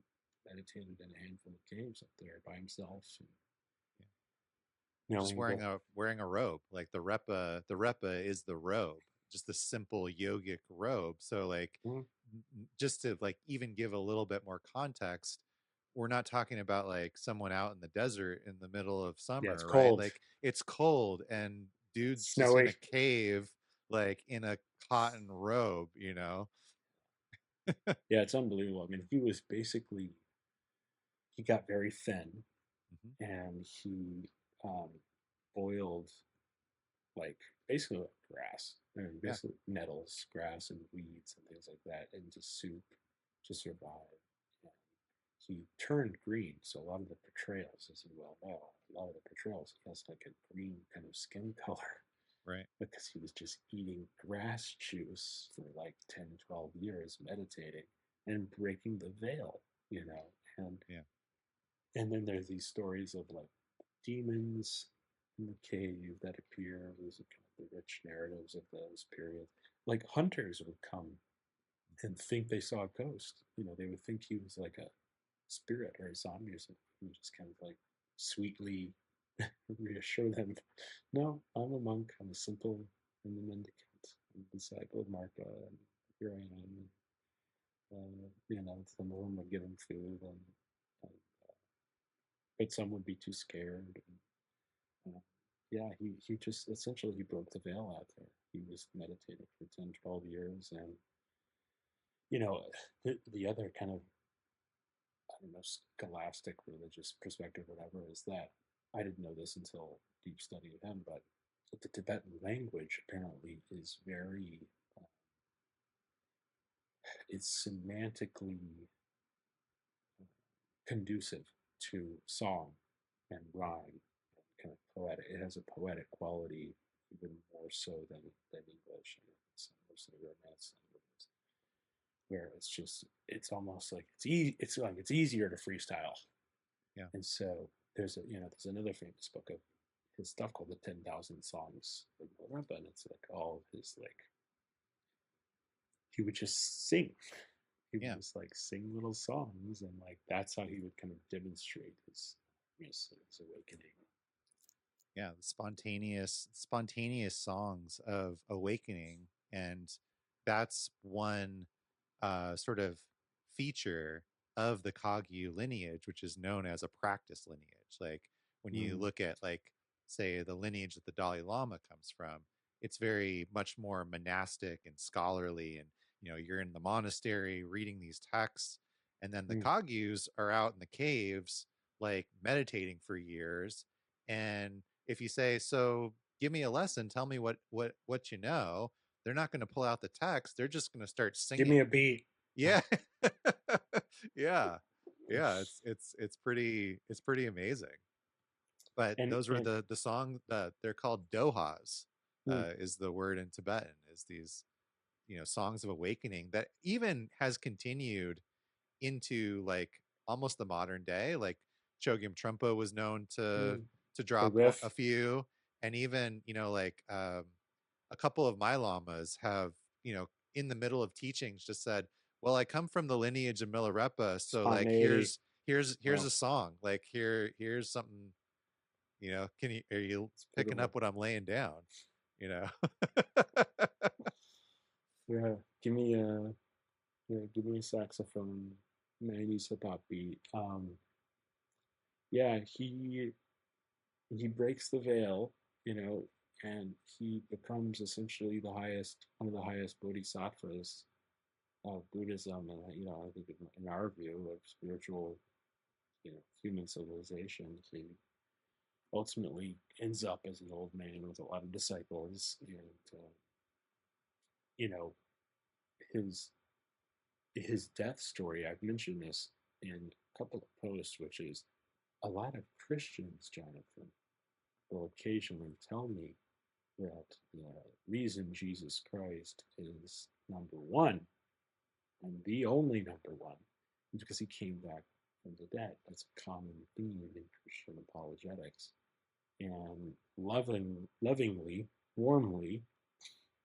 A: meditated in a handful of caves up there by himself, and
B: Just
A: knowing
B: wearing
A: what.
B: a robe. Like the repa is the robe, just the simple yogic robe. So like,
A: Mm,
B: just to like even give a little bit more context, we're not talking about like someone out in the desert in the middle of
A: yeah, it's
B: summer, right?
A: cold,
B: Like it's cold and dude's just in a
A: snowy.
B: cave, like in a cotton robe.
A: Yeah, it's unbelievable. I mean, he got very thin,
B: Hmm.
A: and he um, boiled like basically like grass,
B: Yeah.
A: basically nettles, grass, and weeds and things like that into soup to survive. And he turned green, so a lot of the portrayals, as you well know, a lot of the portrayals, he has like a green kind of skin color
B: Right.
A: because he was just eating grass juice for like 10, 12 years, meditating and breaking the veil, you know. And
B: Yeah.
A: and then there's these stories of like demons in the cave that appear. These are kind of the rich narratives of those periods. Like hunters would come
B: Hmm.
A: and think they saw a ghost. They would think he was like a spirit or a zombie or something. He would just kind of like sweetly reassure them, no, I'm a monk. I'm a simple and a mendicant. I'm a disciple of Martha, and here I am. And, some of them would give him food, and but some would be too scared. And, yeah, he just essentially he broke the veil out there. He was meditating for 10, 12 years, and you know, the other kind of, I don't know, scholastic religious perspective, whatever, is that I didn't know this until deep study of him, but the Tibetan language apparently is very, uh, it's semantically conducive to song and rhyme and kind of poetic. It has a poetic quality even more so than English and most of the Romance languages, where it's almost like it's easier to freestyle.
B: Yeah.
A: And so there's another famous book of his stuff called the 10,000 Songs of Milarepa, and it's like all of his like he would just sing. He would
B: Yeah.
A: just like sing little songs, and like that's how he would kind of demonstrate his awakening.
B: Yeah, the spontaneous songs of awakening, and that's one sort of feature of the Kagyu lineage, which is known as a practice lineage. Like when you
A: Mm,
B: look at, like, say, the lineage that the Dalai Lama comes from, it's very much more monastic and scholarly, and you're in the monastery reading these texts, and then the
A: mm.
B: Kagyus are out in the caves, like meditating for years, and if you say, so give me a lesson, tell me what you know, they're not going to pull out the text, they're just going to start
A: Give me
B: singing.
A: a beat.
B: Yeah. Yeah. Yeah, it's pretty amazing. But
A: and
B: those were
A: and
B: the song that they're called dohas,
A: mm,
B: is the word in Tibetan, is these songs of awakening that even has continued into like almost the modern day. Like Chogyam Trungpa was known to
A: mm. The
B: drop a
A: riff.
B: few, and even like a couple of my lamas have in the middle of teachings just said, well, I come from the lineage of Milarepa, so like
A: Spontaneity.
B: here's
A: Oh,
B: a song, like here's something, you know, are you
A: it's
B: picking
A: beautiful.
B: up what I'm laying down, you know?
A: Yeah, give me a saxophone, 90s hip hop beat. Yeah, he breaks the veil, you know, and he becomes essentially one of the highest bodhisattvas of Buddhism, and I think in our view of spiritual, human civilization, he ultimately ends up as an old man with a lot of disciples, and you know his his death story. I've mentioned this in a couple of posts, which is a lot of Christians, Jonathan, will occasionally tell me that the reason Jesus Christ is number one and the only number one is because he came back from the dead. That's a common theme in Christian apologetics. And lovingly, warmly,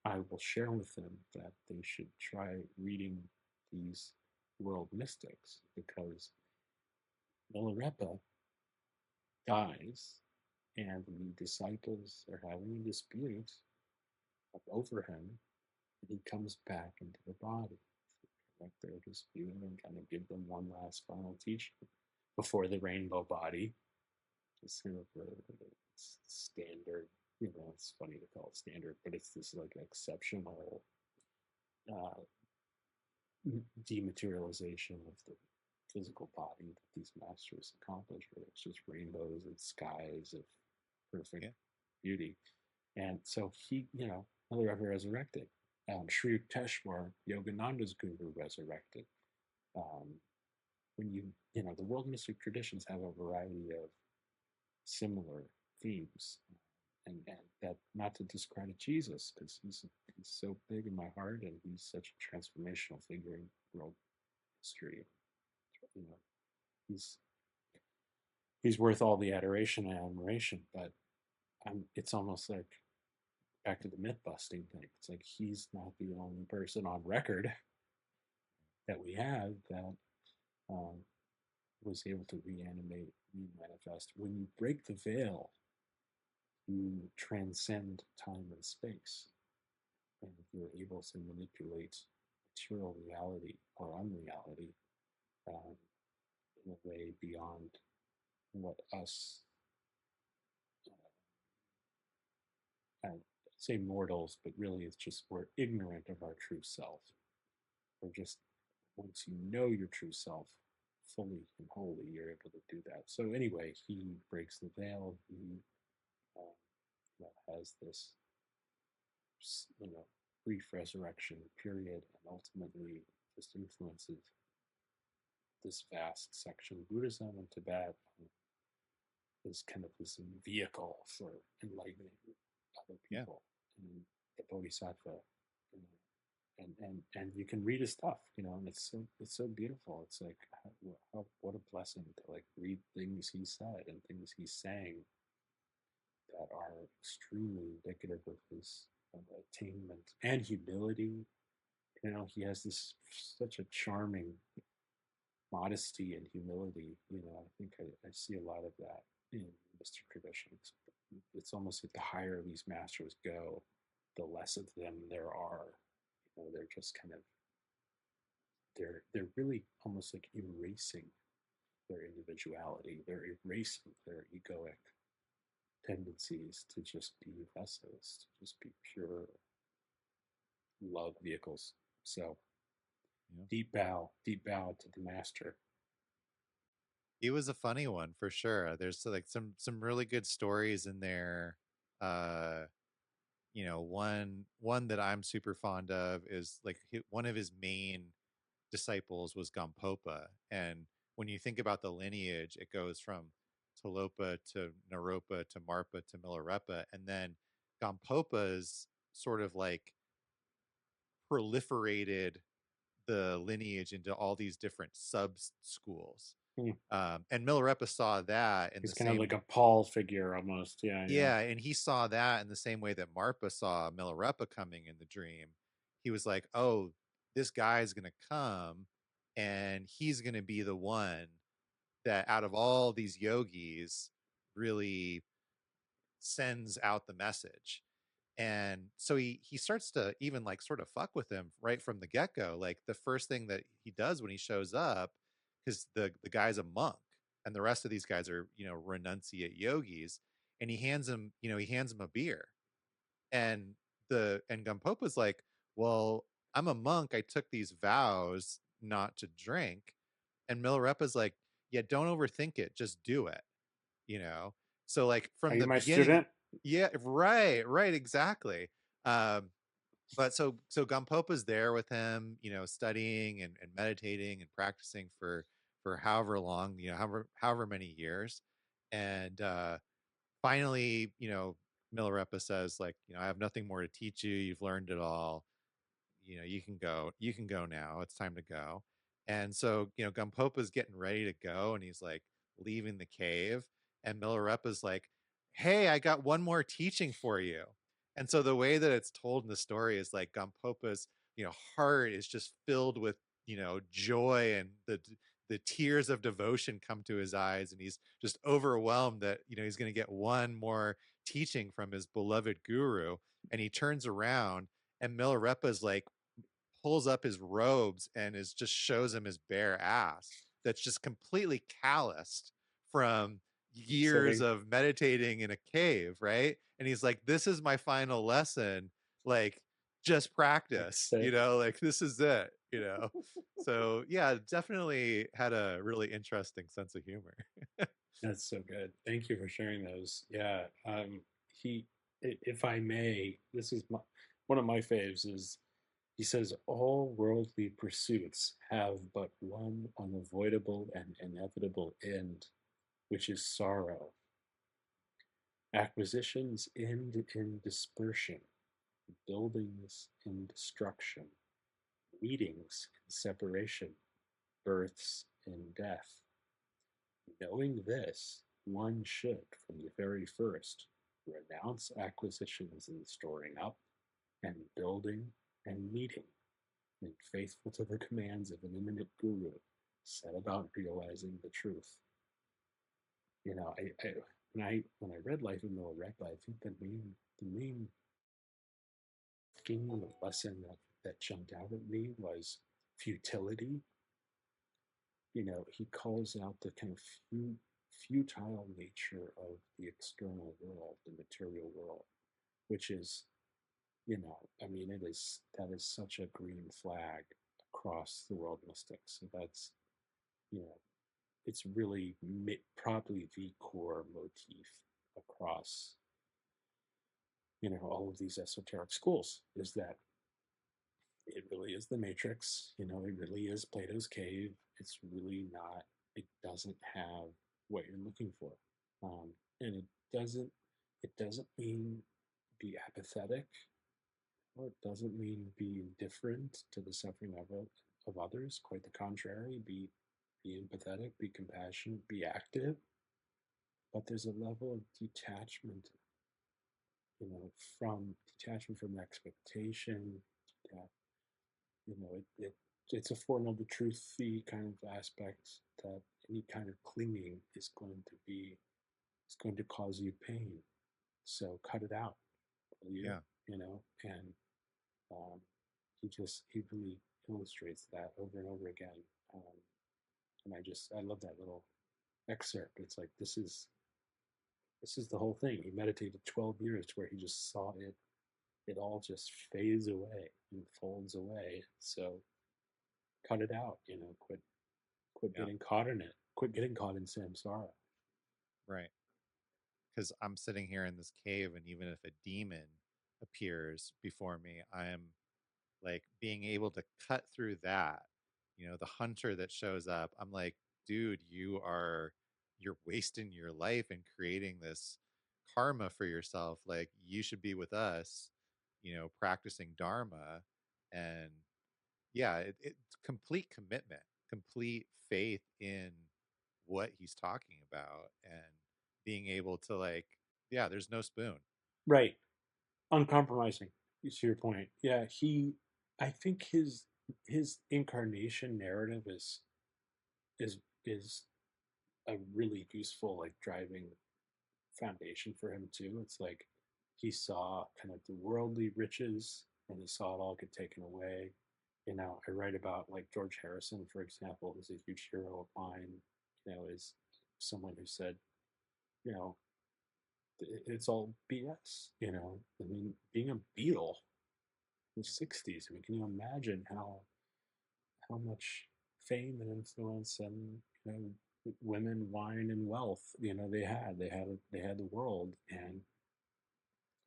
A: I will share with them that they should try reading these world mystics because Milarepa dies and the disciples are having a dispute over him, and he comes back into the body to correct their dispute and kind of give them one last final teaching before the rainbow body. It's kind of the standard, it's funny to call it standard, but it's this like exceptional uh, dematerialization of the physical body that these masters accomplish, where it's just rainbows and skies of perfect
B: Yeah.
A: beauty. And so he, Mother ever resurrected. Sri Yukteswar, Yogananda's guru, resurrected. Um, the world mystic traditions have a variety of similar themes. And that, not to discredit Jesus, because he's so big in my heart and he's such a transformational figure in world history. You know, he's he's worth all the adoration and admiration, but it's almost like back to the myth busting thing. It's like he's not the only person on record that we have that um, was able to reanimate, re-manifest. When you break the veil, you transcend time and space, and you're able to manipulate material reality or unreality um, in a way beyond what us, I say mortals, but really it's just we're ignorant of our true self. We're just, once you know your true self fully and wholly, you're able to do that. So anyway, he breaks the veil. He has this, brief resurrection period, and ultimately just influences this vast section of Buddhism in Tibet is kind of this vehicle for enlightening other
B: Yeah.
A: people. And the Bodhisattva, you know, and you can read his stuff, and it's so beautiful. It's like what a blessing to like read things he said and things he's saying that are extremely indicative of his attainment and humility. He has this such a charming modesty and humility. I think I see a lot of that in mystic traditions. It's almost like the higher these masters go, the less of them there are. They're just kind of they're really almost like erasing their individuality. They're erasing their egoic tendencies to just be vessels, to just be pure love vehicles. So
B: Yeah.
A: deep bow to the master.
B: He was a funny one for sure. There's like some really good stories in there. Uh, one that I'm super fond of is like one of his main disciples was Gampopa, and when you think about the lineage, it goes from Talopa to Naropa to Marpa to Milarepa, and then Gampopa's sort of like proliferated the lineage into all these different sub schools.
A: Hmm.
B: And Milarepa saw that in
A: He's
B: the
A: kind of like
B: same,
A: a Paul figure almost. Yeah, yeah.
B: yeah, and he saw that in the same way that Marpa saw Milarepa coming in the dream. he was like, oh, this guy's gonna come and he's gonna be the one that out of all these yogis really sends out the message. And so he starts to even like sort of fuck with him right from the get-go. Like the first thing that he does when he shows up, because the guy's a monk and the rest of these guys are, renunciate yogis, and he hands him a beer. And Gampopa's like, well, I'm a monk, I took these vows not to drink. And Milarepa's like, yeah, don't overthink it, just do it, you know so like
A: Are
B: from
A: you
B: the
A: my
B: beginning.
A: student?
B: Yeah, right, exactly. But so Gampopa's there with him, studying and meditating and practicing for however long, however many years. And finally, Milarepa says, like, I have nothing more to teach you, you've learned it all, you can go now, it's time to go. And so, Gampopa's getting ready to go, and he's like leaving the cave, and Milarepa's like, hey, I got one more teaching for you. And so the way that it's told in the story is like Gampopa's, heart is just filled with, joy, and the tears of devotion come to his eyes, and he's just overwhelmed that, he's going to get one more teaching from his beloved guru. And he turns around, and Milarepa's like pulls up his robes and is just shows him his bare ass that's just completely calloused from years
A: Sitting
B: of meditating in a cave, right? And he's like, this is my final lesson, like, just
A: like
B: practice,
A: sit.
B: like, this is it. So yeah, definitely had a really interesting sense of humor.
A: That's so good. Thank you for sharing those. Yeah. He, if I may, this is one of my faves. Is he says all worldly pursuits have but one unavoidable and inevitable end, which is sorrow. Acquisitions end in dispersion, buildings in destruction, meetings in separation, births in death. Knowing this, one should, from the very first, renounce acquisitions and storing up, and building and meeting, and faithful to the commands of an imminent guru, set about realizing the truth. When I read Life of Milarepa, I think the main theme of lesson that jumped out at me was futility. He calls out the kind of futile nature of the external world, the material world, which is, I mean, that is such a green flag across the world mystics. So that's, you know, it's really probably the core motif across, all of these esoteric schools is that it really is the matrix. It really is Plato's cave. It's really not, it doesn't have what you're looking for. Um, and doesn't, it doesn't mean be apathetic, or it doesn't mean be indifferent to the suffering of others. Quite the contrary. Be empathetic, be compassionate, be active. But there's a level of detachment, you know, from detachment from expectation, that it's a four noble truthy kind of aspect, that any kind of clinging is going to cause you pain. So cut it out, will you?
B: Yeah.
A: And um, he really illustrates that over and over again. Um, and I love that little excerpt. It's like this is the whole thing. He meditated 12 years to where he just saw it all just fades away and folds away. So cut it out, quit
B: Yeah.
A: getting caught in it. Quit getting caught in samsara.
B: Right. Because I'm sitting here in this cave, and even if a demon appears before me, I am like being able to cut through that. The hunter that shows up, I'm like, dude, you're wasting your life and creating this karma for yourself. Like, you should be with us, practicing dharma. And yeah, it's complete commitment, complete faith in what he's talking about, and being able to, like, yeah, there's no spoon.
A: Right. Uncompromising, to your point. Yeah, he. I think his incarnation narrative is is a really useful like driving foundation for him too. It's like he saw kind of the worldly riches and he saw it all get taken away. You know, I write about like George Harrison, for example, who's a huge hero of mine, you know, is someone who said, you know, it's all BS, you know. I mean, being a Beatle in the 60s, I mean, can you imagine how much fame and influence and you know women, wine, and wealth you know they had the world, and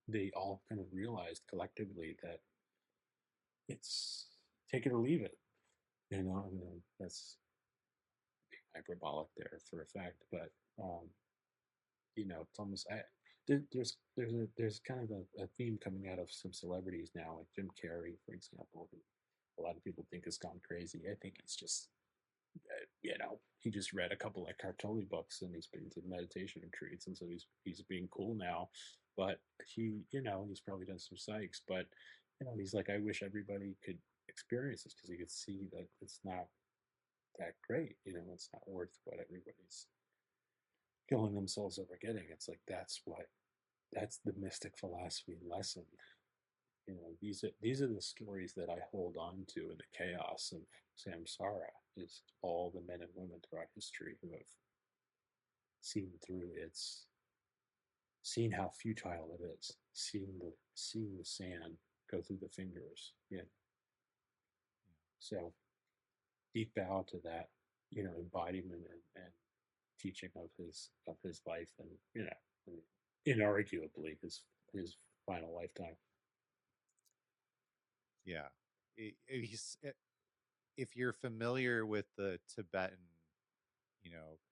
A: they all kind of realized collectively that it's take it or leave it. You know, I mean, that's hyperbolic there for a fact, but you know, it's almost there's kind of a theme coming out of some celebrities now, like Jim Carrey, for example, who a lot of people think has gone crazy. I think it's just you know, he just read a couple of Cartoli books and he's been to meditation retreats, and so he's being cool now. But he, you know, he's probably done some psychs, but you know, he's like, I wish everybody could experience this because he could see that it's not that great. You know, it's not worth what everybody's killing themselves over getting. It's like that's the mystic philosophy lesson. You know, these are the stories that I hold on to in the chaos of samsara. Is all the men and women throughout history who have seen through its, seen how futile it is, seeing the sand go through the fingers. Yeah. So deep bow to that, you know, embodiment and teaching of his life, and you know, inarguably his final lifetime.
B: Yeah. He's if you're familiar with the Tibetan,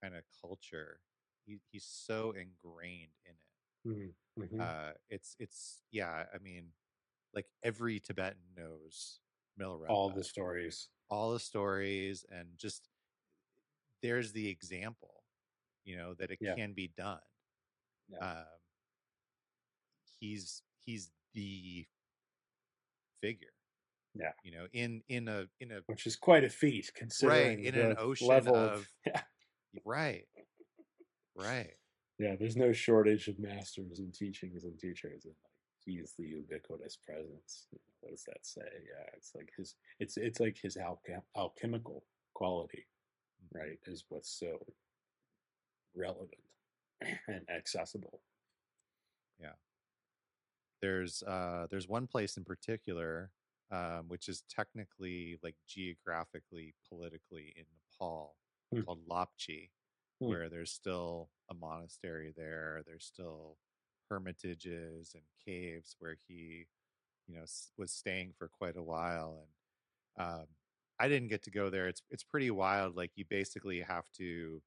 B: kind of culture, he's so ingrained in it.
A: Mm-hmm. Mm-hmm.
B: It's yeah. I mean, like every Tibetan knows
A: All
B: Milarepa,
A: the stories.
B: all the stories, and just there's the example, that it
A: Yeah.
B: can be done.
A: Yeah.
B: Um, he's the figure,
A: Yeah.
B: in a
A: Which is quite a feat
B: right
A: considering
B: in an
A: the
B: ocean
A: level of
B: of right, right.
A: yeah, there's no shortage of masters and teachings and teachers, and like he's the ubiquitous presence. You know, what does that say? Yeah, it's like it's like his alchemical quality,
B: Mhm.
A: right, is what's so relevant and accessible.
B: Yeah. There's one place in particular, which is technically like geographically, politically in Nepal,
A: Hmm.
B: called Lapchi,
A: Hmm.
B: where there's still a monastery there. There's still hermitages and caves where he, was staying for quite a while. And I didn't get to go there. It's pretty wild. Like you basically have to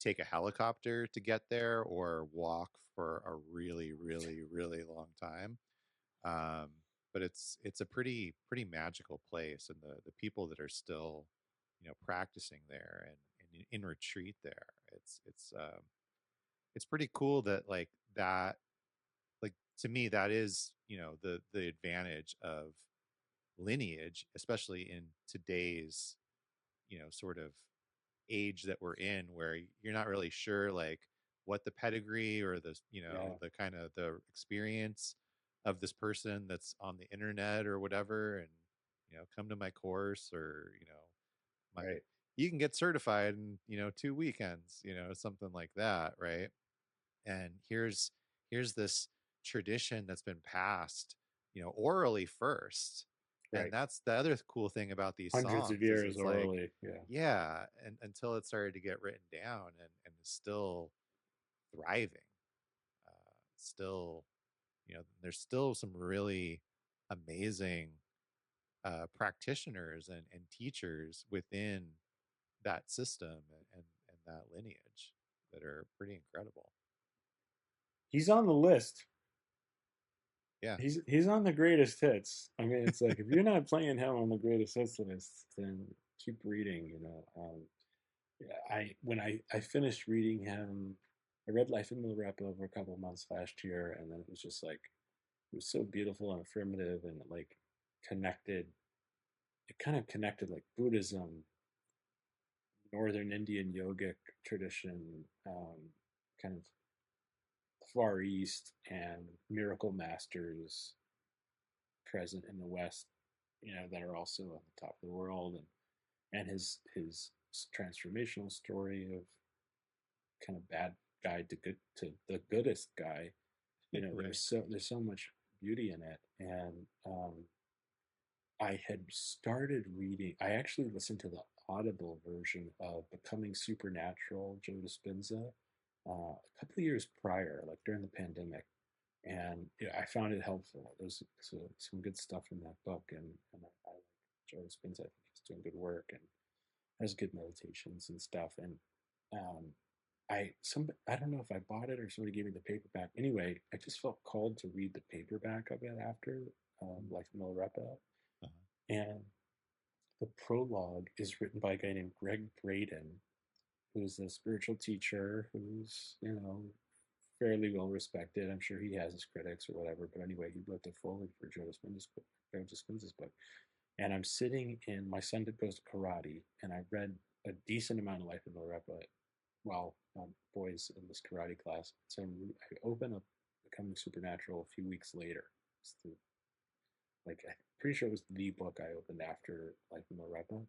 B: take a helicopter to get there or walk for a really, really, really long time. um, but it's a pretty magical place, and the people that are still practicing there and in retreat there, it's pretty cool that like that, like to me that is the advantage of lineage, especially in today's sort of age that we're in, where you're not really sure like what the pedigree or the
A: Yeah.
B: the kind of the experience of this person that's on the internet or whatever. And come to my course, or my
A: Right.
B: you can get certified in 2 weekends, something like that, right? And here's this tradition that's been passed orally first. And
A: Right.
B: that's the other cool thing about these
A: Hundreds of
B: songs is
A: years
B: it's like,
A: orally. Yeah.
B: yeah, and until it started to get written down, and is still thriving. Still, there's still some really amazing practitioners and teachers within that system, and that lineage that are pretty incredible.
A: He's on the list.
B: Yeah.
A: He's on the greatest hits. I mean, it's like if you're not playing him on the greatest hits list, then keep reading. You know, yeah, I finished reading him, I read Life in Milarepa over a couple of months last year, and then it was just like it was so beautiful and affirmative, and like connected. It kind of connected like Buddhism, Northern Indian yogic tradition, kind of Far East, and miracle masters present in the West, that are also on the top of the world, and his transformational story of kind of bad guy to good to the goodest guy.
B: Right.
A: There's so much beauty in it, and I had started reading. I actually listened to the Audible version of Becoming Supernatural, Joe Dispenza, a couple of years prior, like during the pandemic, and I found it helpful. There's some good stuff in that book, and I like Joe Dispenza. I think he's doing good work and has good meditations and stuff. And um, I don't know if I bought it or somebody gave me the paperback. Anyway, I just felt called to read the paperback of it after, like Milarepa,
B: Uh-huh.
A: and the prologue is written by a guy named Greg Braden, who's a spiritual teacher who's, fairly well respected. I'm sure he has his critics or whatever, but anyway, he wrote the foreword for Joe Dispenza's book. And I'm sitting in, my son goes to karate, and I read a decent amount of Life in Milarepa while boys in this karate class. So I open up Becoming Supernatural a few weeks later. It's I'm pretty sure it was the book I opened after Life in Milarepa.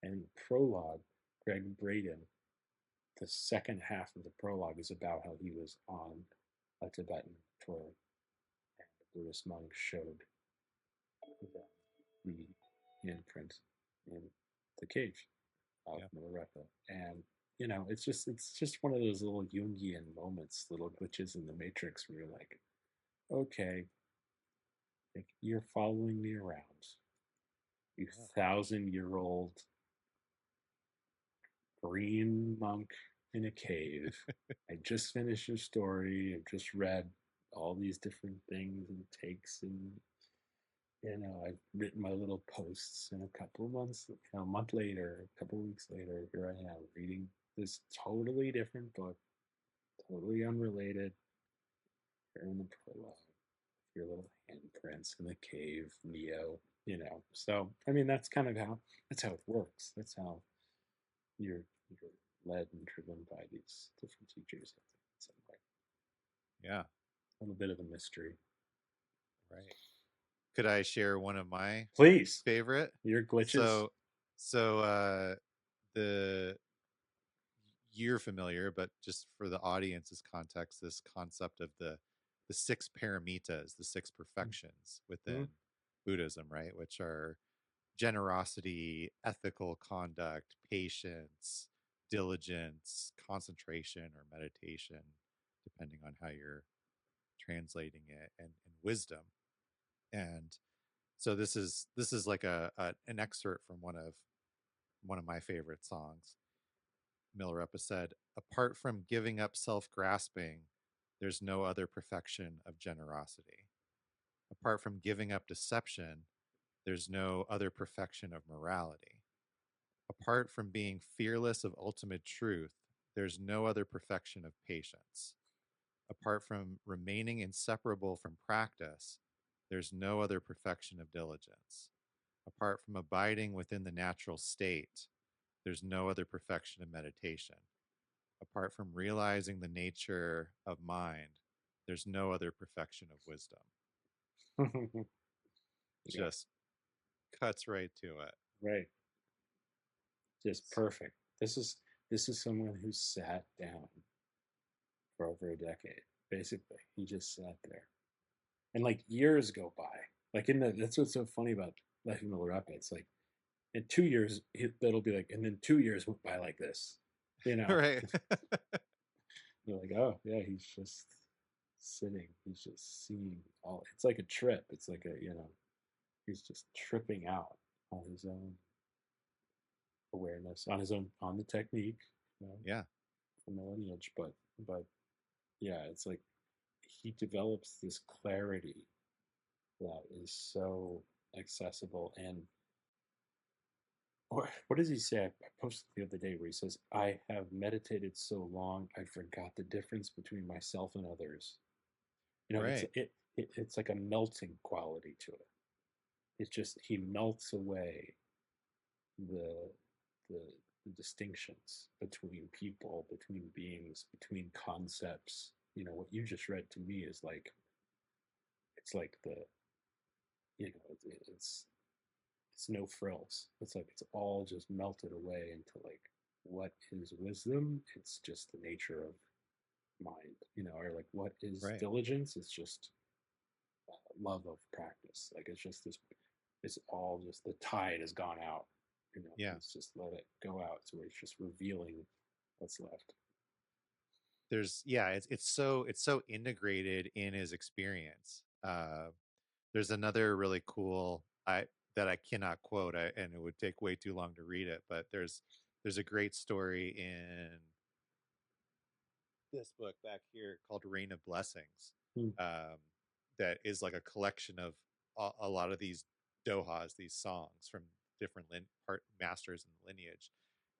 A: And prologue, Greg Braden, the second half of the prologue is about how he was on a Tibetan tour, and the Buddhist monk showed the imprint in the cave of
B: Yeah.
A: Milarepa. And it's just one of those little Jungian moments, little glitches in the matrix where you're like, okay, like you're following me around, you
B: Yeah.
A: 1,000-year-old green monk in a cave. I just finished your story. I've just read all these different things and takes, and I've written my little posts. And a couple of months, a month later, a couple of weeks later, here I am reading this totally different book, totally unrelated. Here in the prologue, your little handprints in the cave, Neo. So I mean, that's how it works. That's how you're led and driven by these different teachers. I think in some way,
B: Yeah.
A: a little bit of a mystery.
B: Right. Could I share one of my
A: Please,
B: favorite?
A: your glitches.
B: So, the you're familiar, but just for the audience's context, this concept of the six paramitas, the six perfections
A: Mm-hmm.
B: within Buddhism, right? Which are generosity, ethical conduct, patience, diligence, concentration, or meditation, depending on how you're translating it, and wisdom. And so this is like an excerpt from one of my favorite songs. Milarepa said, "Apart from giving up self-grasping, there's no other perfection of generosity. Apart from giving up deception, there's no other perfection of morality. Apart from being fearless of ultimate truth, there's no other perfection of patience. Apart from remaining inseparable from practice, there's no other perfection of diligence. Apart from abiding within the natural state, there's no other perfection of meditation. Apart from realizing the nature of mind, there's no other perfection of wisdom."
A: Yeah,
B: Just cuts right to it.
A: right. Just perfect. This is someone who sat down for over a decade. Basically, he just sat there, and like years go by. Like that's what's so funny about Life in Milarepa. It's like in 2 years, that'll be like, and then 2 years went by like this. You know,
B: Right.
A: you're like, oh yeah, he's just sitting. He's just seeing all. It's like a trip. It's like he's just tripping out on his own awareness, on the technique, you know,
B: Yeah.
A: from the lineage. But yeah, it's like he develops this clarity that is so accessible. And what does he say? I posted the other day where he says, "I have meditated so long, I forgot the difference between myself and others." It's
B: Right.
A: it's like a melting quality to it. it's just he melts away the the, the distinctions between people, between beings, between concepts. You know, what you just read to me is like it's like the you know it's no frills. It's like it's all just melted away into like what is wisdom? It's just the nature of mind, you know, or like what is
B: Right.
A: diligence? It's just love of practice. Like it's just this, it's all just the tide has gone out, you know,
B: Yeah.
A: it's just let it go out. So it's just revealing what's left.
B: It's so integrated in his experience. There's another really cool I that I cannot quote, and it would take way too long to read it, but there's a great story in this book back here called Rain of Blessings,
A: Hmm.
B: um, that is like a collection of a lot of these dohas, these songs from different part masters in the lineage.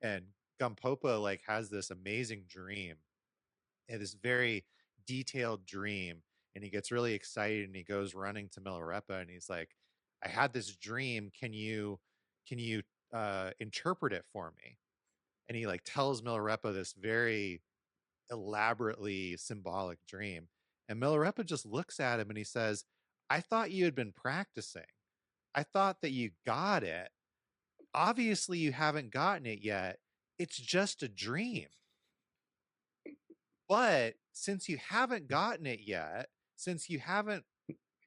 B: And Gampopa like has this amazing dream, and this very detailed dream, and he gets really excited and he goes running to Milarepa and he's like, I had this dream. Can you interpret it for me? And he like tells Milarepa this very elaborately symbolic dream. And Milarepa just looks at him and he says, I thought you had been practicing. I thought that you got it. Obviously, you haven't gotten it yet. It's just a dream. But since you haven't gotten it yet, since you haven't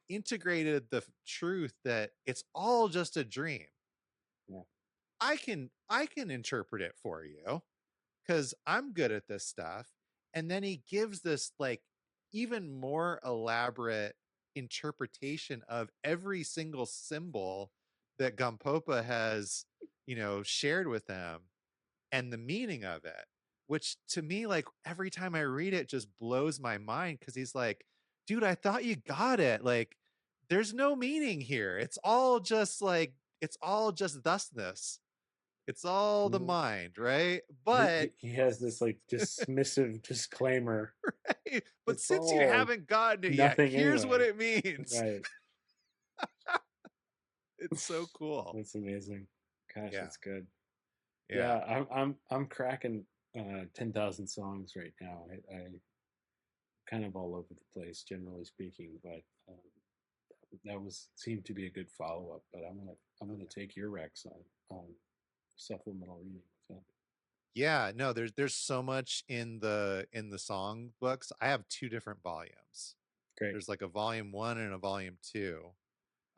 B: integrated the truth that it's all just a dream,
A: Yeah.
B: I can interpret it for you because I'm good at this stuff. And then he gives this like even more elaborate interpretation of every single symbol that Gampopa has, shared with him and the meaning of it, which to me, like every time I read it, just blows my mind because he's like, dude, I thought you got it. Like, there's no meaning here. It's all just thusness. It's all the
A: Mhm.
B: mind, right?
A: He,
B: But
A: he he has this like dismissive disclaimer.
B: but
A: It's
B: since you
A: all
B: haven't gotten it yet,
A: nothing
B: here's what
A: anyway.
B: it means.
A: Right.
B: It's so cool.
A: That's amazing. Gosh,
B: Yeah.
A: that's good.
B: Yeah.
A: Yeah, I'm cracking 10,000 songs right now. I kind of all over the place, generally speaking, but that was seemed to be a good follow up. But I'm gonna
B: Okay.
A: take your Rex on supplemental reading with that.
B: Yeah, no, there's so much in the song books. I have two different volumes.
A: Great.
B: There's like a volume 1 and a volume 2.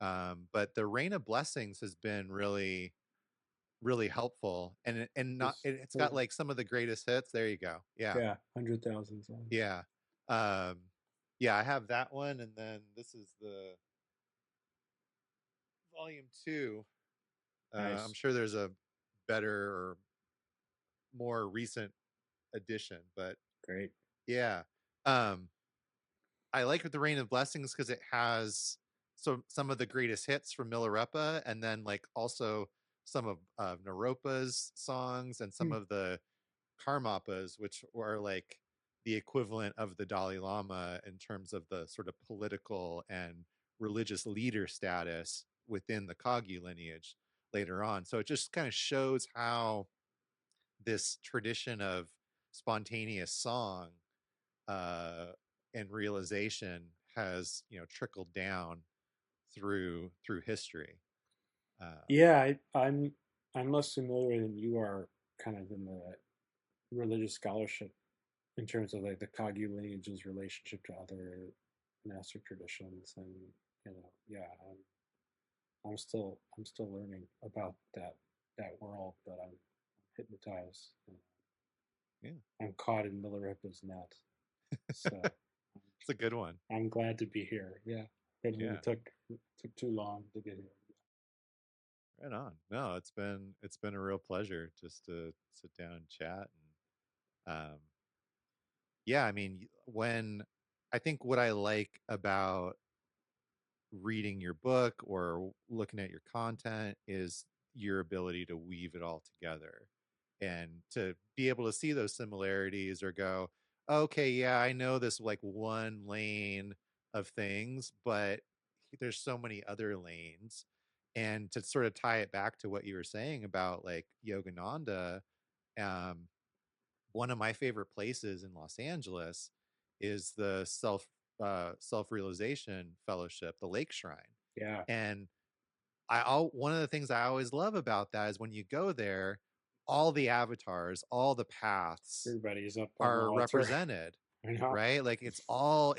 B: But the Rain of Blessings has been really really helpful, and not it's got like some of the greatest hits. There you go. Yeah.
A: Yeah, 100,000 songs.
B: Yeah. Um yeah, I have that one, and then this is the volume 2. I'm
A: Nice.
B: sure there's a better or more recent edition, but
A: Great.
B: yeah. Um I like the Rain of Blessings because it has some of the greatest hits from Milarepa, and then like also some of Naropa's songs and some
A: Hmm.
B: of the Karmapas, which are like the equivalent of the Dalai Lama in terms of the sort of political and religious leader status within the Kagyu lineage later on. So it just kind of shows how this tradition of spontaneous song uh, and realization has trickled down through history.
A: Yeah, I'm less familiar than you are kind of in the religious scholarship in terms of like the Kagyu lineage's relationship to other master traditions and yeah, I'm still learning about that world, but I'm hypnotized.
B: Yeah,
A: I'm caught in Milarepa's net. So
B: it's a good one.
A: I'm glad to be here. Yeah. It
B: Yeah,
A: took too long to get here.
B: right on. No, it's been a real pleasure just to sit down and chat. And yeah, I mean, when I think what I like about reading your book or looking at your content is your ability to weave it all together and to be able to see those similarities or go, okay, yeah, I know this like one lane of things, but there's so many other lanes. And to sort of tie it back to what you were saying about like Yogananda, um, one of my favorite places in Los Angeles is the self-realization fellowship, the Lake Shrine.
A: Yeah,
B: And one of the things I always love about that is when you go there, all the avatars, all the paths
A: everybody's up on the
B: are
A: altar.
B: represented,
A: I know.
B: right? Like it's all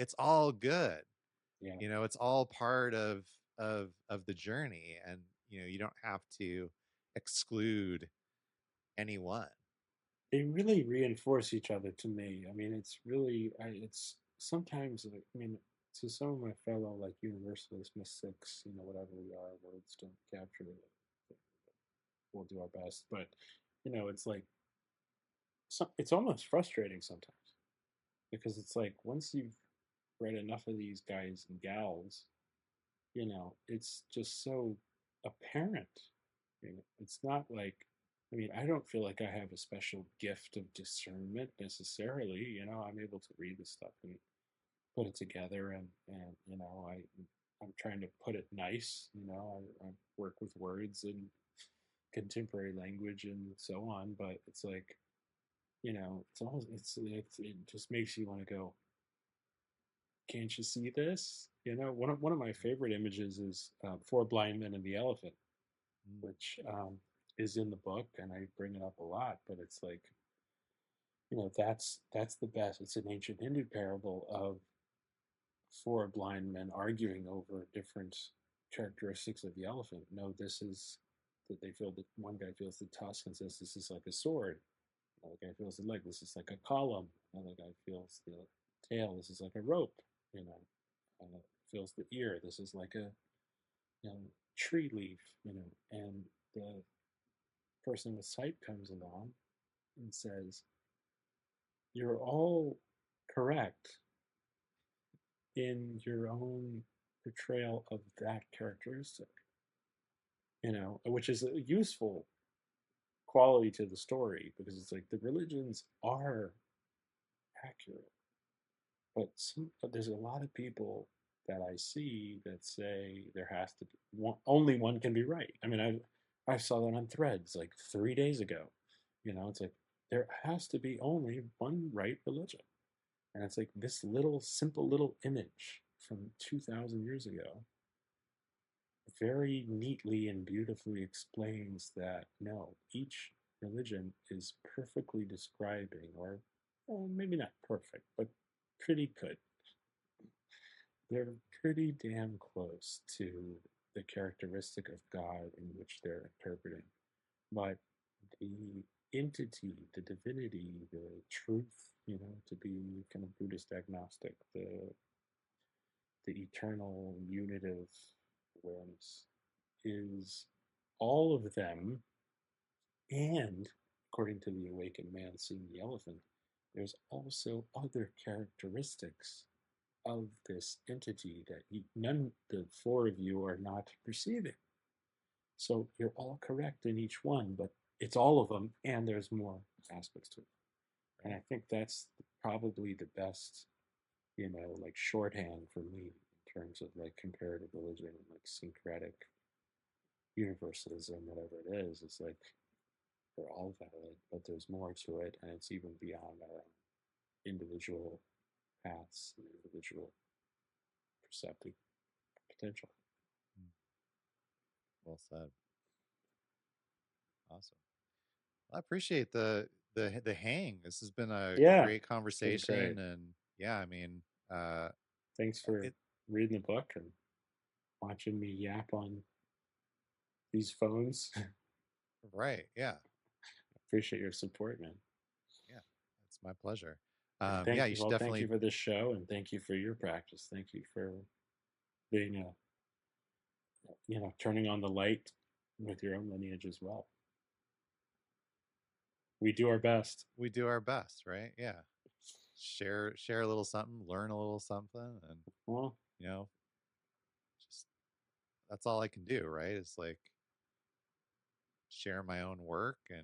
B: good.
A: Yeah,
B: It's all part of the journey, and you don't have to exclude anyone.
A: they really reinforce each other to me. I mean, it's really, it's sometimes like, I mean, to some of my fellow like universalist mystics, whatever we are, words don't capture it. We'll do our best, but it's like it's almost frustrating sometimes because it's like once you've read enough of these guys and gals, it's just so apparent. It's not like, I mean, I don't feel like I have a special gift of discernment necessarily. I'm able to read the stuff and put it together, and I'm trying to put it nice. I work with words and contemporary language and so on, but it's like, it's almost it just makes you want to go, can't you see this? One of my favorite images is Four Blind Men and the Elephant,
B: Mm.
A: which is in the book, and I bring it up a lot. But it's like, that's the best. It's an ancient Hindu parable of four blind men arguing over different characteristics of the elephant. No, this is that they feel that one guy feels the tusk and says this is like a sword. Another guy feels the leg. This is like a column. Another guy feels the tail. This is like a rope. You know, feels the ear. This is like a tree leaf. And the person with sight comes along and says, "You're all correct in your own portrayal of that characteristic." Which is a useful quality to the story because it's like the religions are accurate, but there's a lot of people that I see that say there has to be only one can be right. I mean, I saw that on Threads like 3 days ago. It's like there has to be only one right religion, and it's like this little simple little image from 2,000 years ago very neatly and beautifully explains that no, each religion is perfectly describing, or well, maybe not perfect, but pretty good. They're pretty damn close to the characteristic of God in which they're interpreting. But the entity, the divinity, the truth, to be kind of Buddhist agnostic, the eternal unitive awareness is all of them. And according to the awakened man seeing the elephant, there's also other characteristics of this entity that none, the four of you, are not perceiving. So you're all correct in each one, but it's all of them, and there's more aspects to it. And
B: Right.
A: I think that's probably the best, like shorthand for me in terms of like comparative religion and like syncretic universalism, whatever it is. It's like they're all valid, but there's more to it, and it's even beyond our own individual paths and individual perceptive potential.
B: Mm. Well said. Awesome. I appreciate the hang. This has been a
A: Yeah,
B: great
A: it's been great.
B: conversation, and yeah, I mean,
A: Thanks for
B: it
A: reading the book and watching me yap on these phones.
B: right, yeah,
A: Appreciate your support, man.
B: yeah, it's my pleasure.
A: And
B: Yeah,
A: thank
B: you
A: you.
B: should
A: Well, thank you
B: definitely
A: for this show, and thank you for your practice. Thank you for being turning on the light with your own lineage as well. We do our best.
B: we do our best, right? Yeah, share a little something, learn a little something, and
A: Well,
B: you know, just that's all I can do, right? It's like share my own work and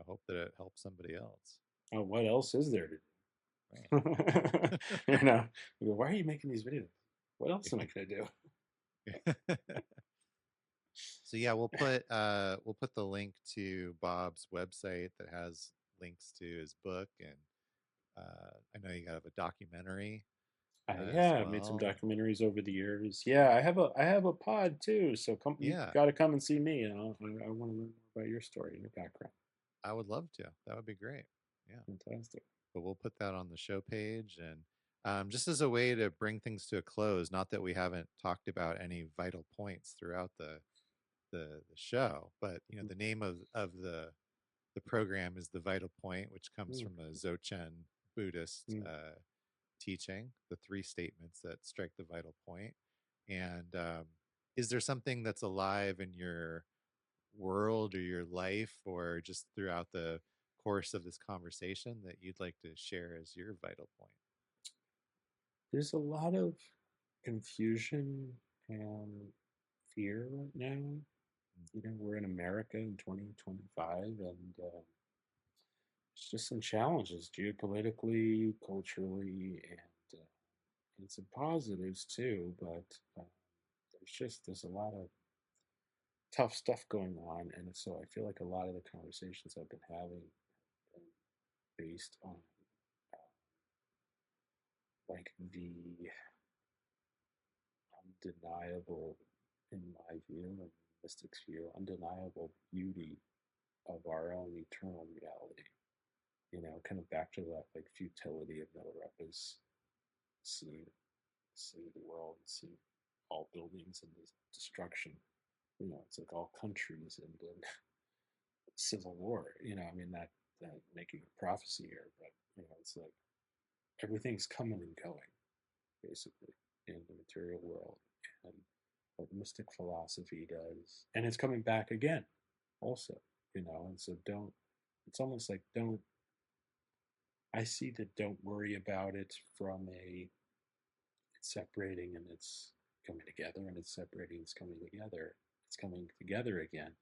B: hope that it helps somebody else,
A: what else is there to
B: right?
A: do? you know, you go, why are you making these videos? What else am I going to do?
B: So yeah, we'll put the link to Bob's website that has links to his book, and I know you got a documentary as
A: Yeah, I've made some
B: well.
A: documentaries over the years. Yeah, I have a pod too. So come, you
B: Yeah,
A: got to come and see me, and I want to learn more about your story and your background.
B: I would love to. That would be great. Yeah,
A: Fantastic.
B: but we'll put that on the show page, and just as a way to bring things to a close. Not that we haven't talked about any vital points throughout the show, but you know the name of the program is the vital point, which comes
A: Mm,
B: from a Dzogchen Buddhist
A: mm.
B: teaching, the three statements that strike the vital point. And is there something that's alive in your world or your life or just throughout the course of this conversation that you'd like to share as your vital point?
A: There's a lot of confusion and fear right now. We're in America in 2025, and it's just some challenges geopolitically, culturally, and some positives too. But there's a lot of tough stuff going on, and so I feel like a lot of the conversations I've been having have been based on like the undeniable, in my view and mystics' view, undeniable beauty of our own eternal reality. Kind of back to that like futility of Milarepa's seeing seeing the world, seeing all buildings and this destruction. It's like all countries and civil war. I mean that making a prophecy here, but it's like everything's coming and going basically in the material world, and what mystic philosophy does, and it's coming back again, also. And so don't. It's almost like don't. I see that don't worry about it from a it's separating and it's coming together, and it's separating, it's coming together, it's coming together again.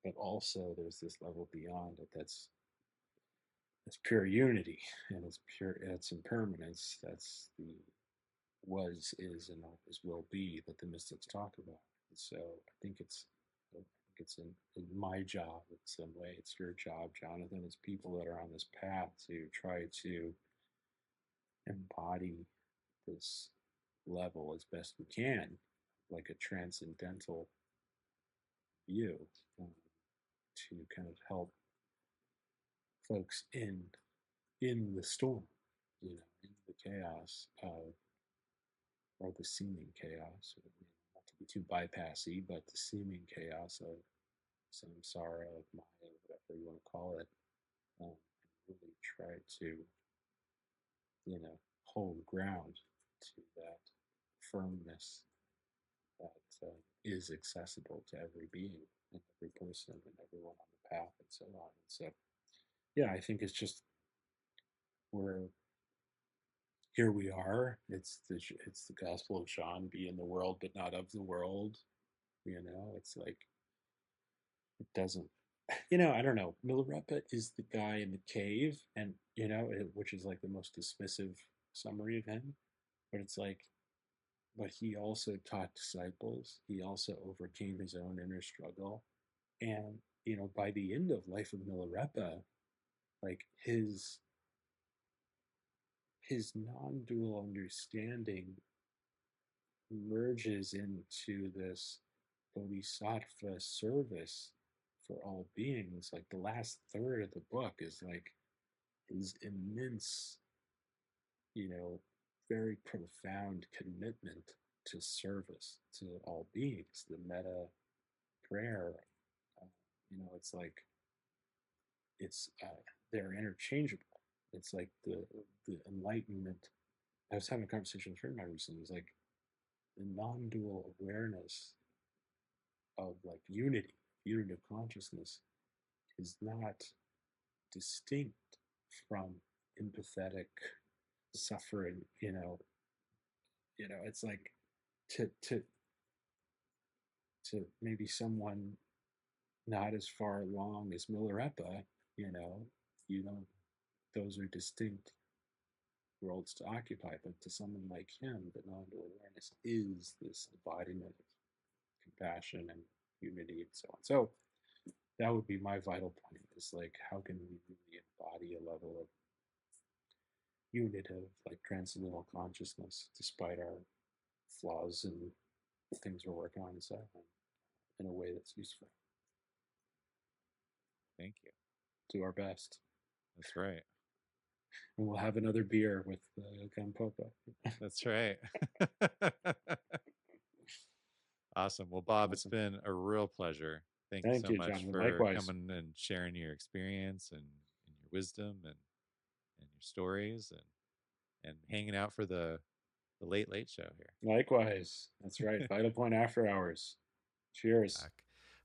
A: But also there's this level beyond it that's pure unity, and it's impermanence. That's the was, is, and always will be that the mystics talk about. And so I think it's in my job in some way. It's your job, Jonathan. It's people that are on this path to try to embody this level as best we can, like a transcendental view, um, to kind of help folks in the storm, in the chaos of, or the seeming chaos, not to be too bypassy, but the seeming chaos of samsara, of Maya, whatever you want to call it, and really try to, hold ground to that firmness that is accessible to every being and every person and everyone on the path and so on. And so, yeah, I think it's just we're here. We are. It's the Gospel of John: be in the world, but not of the world. It's like it doesn't. I don't know. Milarepa is the guy in the cave, and which is like the most dismissive summary of him. But it's like, but he also taught disciples. He also overcame his own inner struggle, and by the end of Life of Milarepa, like his non-dual understanding merges into this bodhisattva service for all beings. Like the last third of the book is like his immense, very profound commitment to service to all beings, the metta prayer. uh, it's like they're interchangeable. It's like the enlightenment. I was having a conversation with a friend of mine recently. It's like the non-dual awareness of like unity of consciousness is not distinct from empathetic suffering. It's like to maybe someone not as far along as Milarepa, you know, you don't. Those are distinct worlds to occupy, but to someone like him, the non-dual awareness is this embodiment of compassion and unity, and so on. So that would be my vital point, is like, how can we really embody a level of unitive, like transcendental consciousness, despite our flaws and things we're working on inside, in a way that's useful.
B: Thank you.
A: Do our best.
B: That's right.
A: And we'll have another beer with Gampopa.
B: That's right. Awesome. Well, Bob, it's
A: Awesome.
B: been a real pleasure. Thank you
A: Thank
B: so
A: you,
B: much
A: Jonathan.
B: for
A: Likewise.
B: coming and sharing your experience and your wisdom and your stories and hanging out for the late late show here.
A: Likewise. That's right. Vital Point After Hours. Cheers.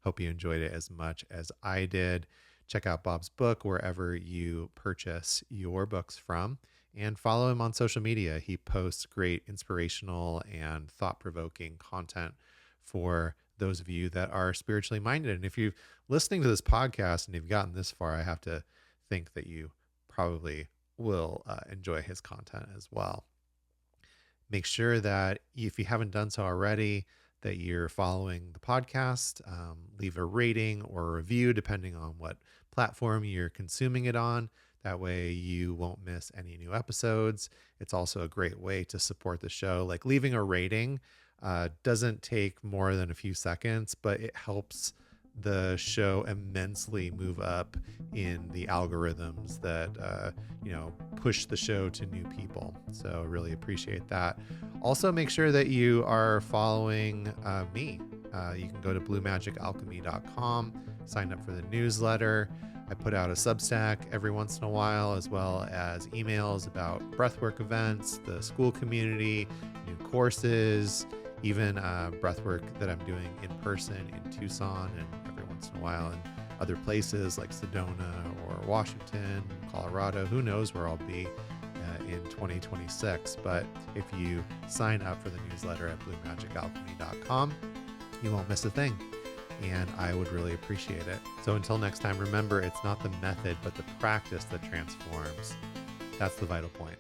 B: Hope you enjoyed it as much as I did. Check out Bob's book wherever you purchase your books from, and follow him on social media. He posts great inspirational and thought-provoking content for those of you that are spiritually minded. And if you're listening to this podcast and you've gotten this far, I have to think that you probably will enjoy his content as well. Make sure that if you haven't done so already, that you're following the podcast. Leave a rating or a review, depending on what platform you're consuming it on. That way you won't miss any new episodes. It's also a great way to support the show. Like, leaving a rating doesn't take more than a few seconds, but it helps the show immensely move up in the algorithms that push the show to new people. So really appreciate that. Also, make sure that you are following me. You can go to bluemagicalchemy.com, sign up for the newsletter. I put out a Substack every once in a while, as well as emails about breathwork events, the school community, new courses, even breathwork that I'm doing in person in Tucson and every once in a while in other places like Sedona or Washington, Colorado. Who knows where I'll be in 2026. But if you sign up for the newsletter at bluemagicalchemy.com, you won't miss a thing. And I would really appreciate it. So until next time, remember, it's not the method, but the practice that transforms. That's the vital point.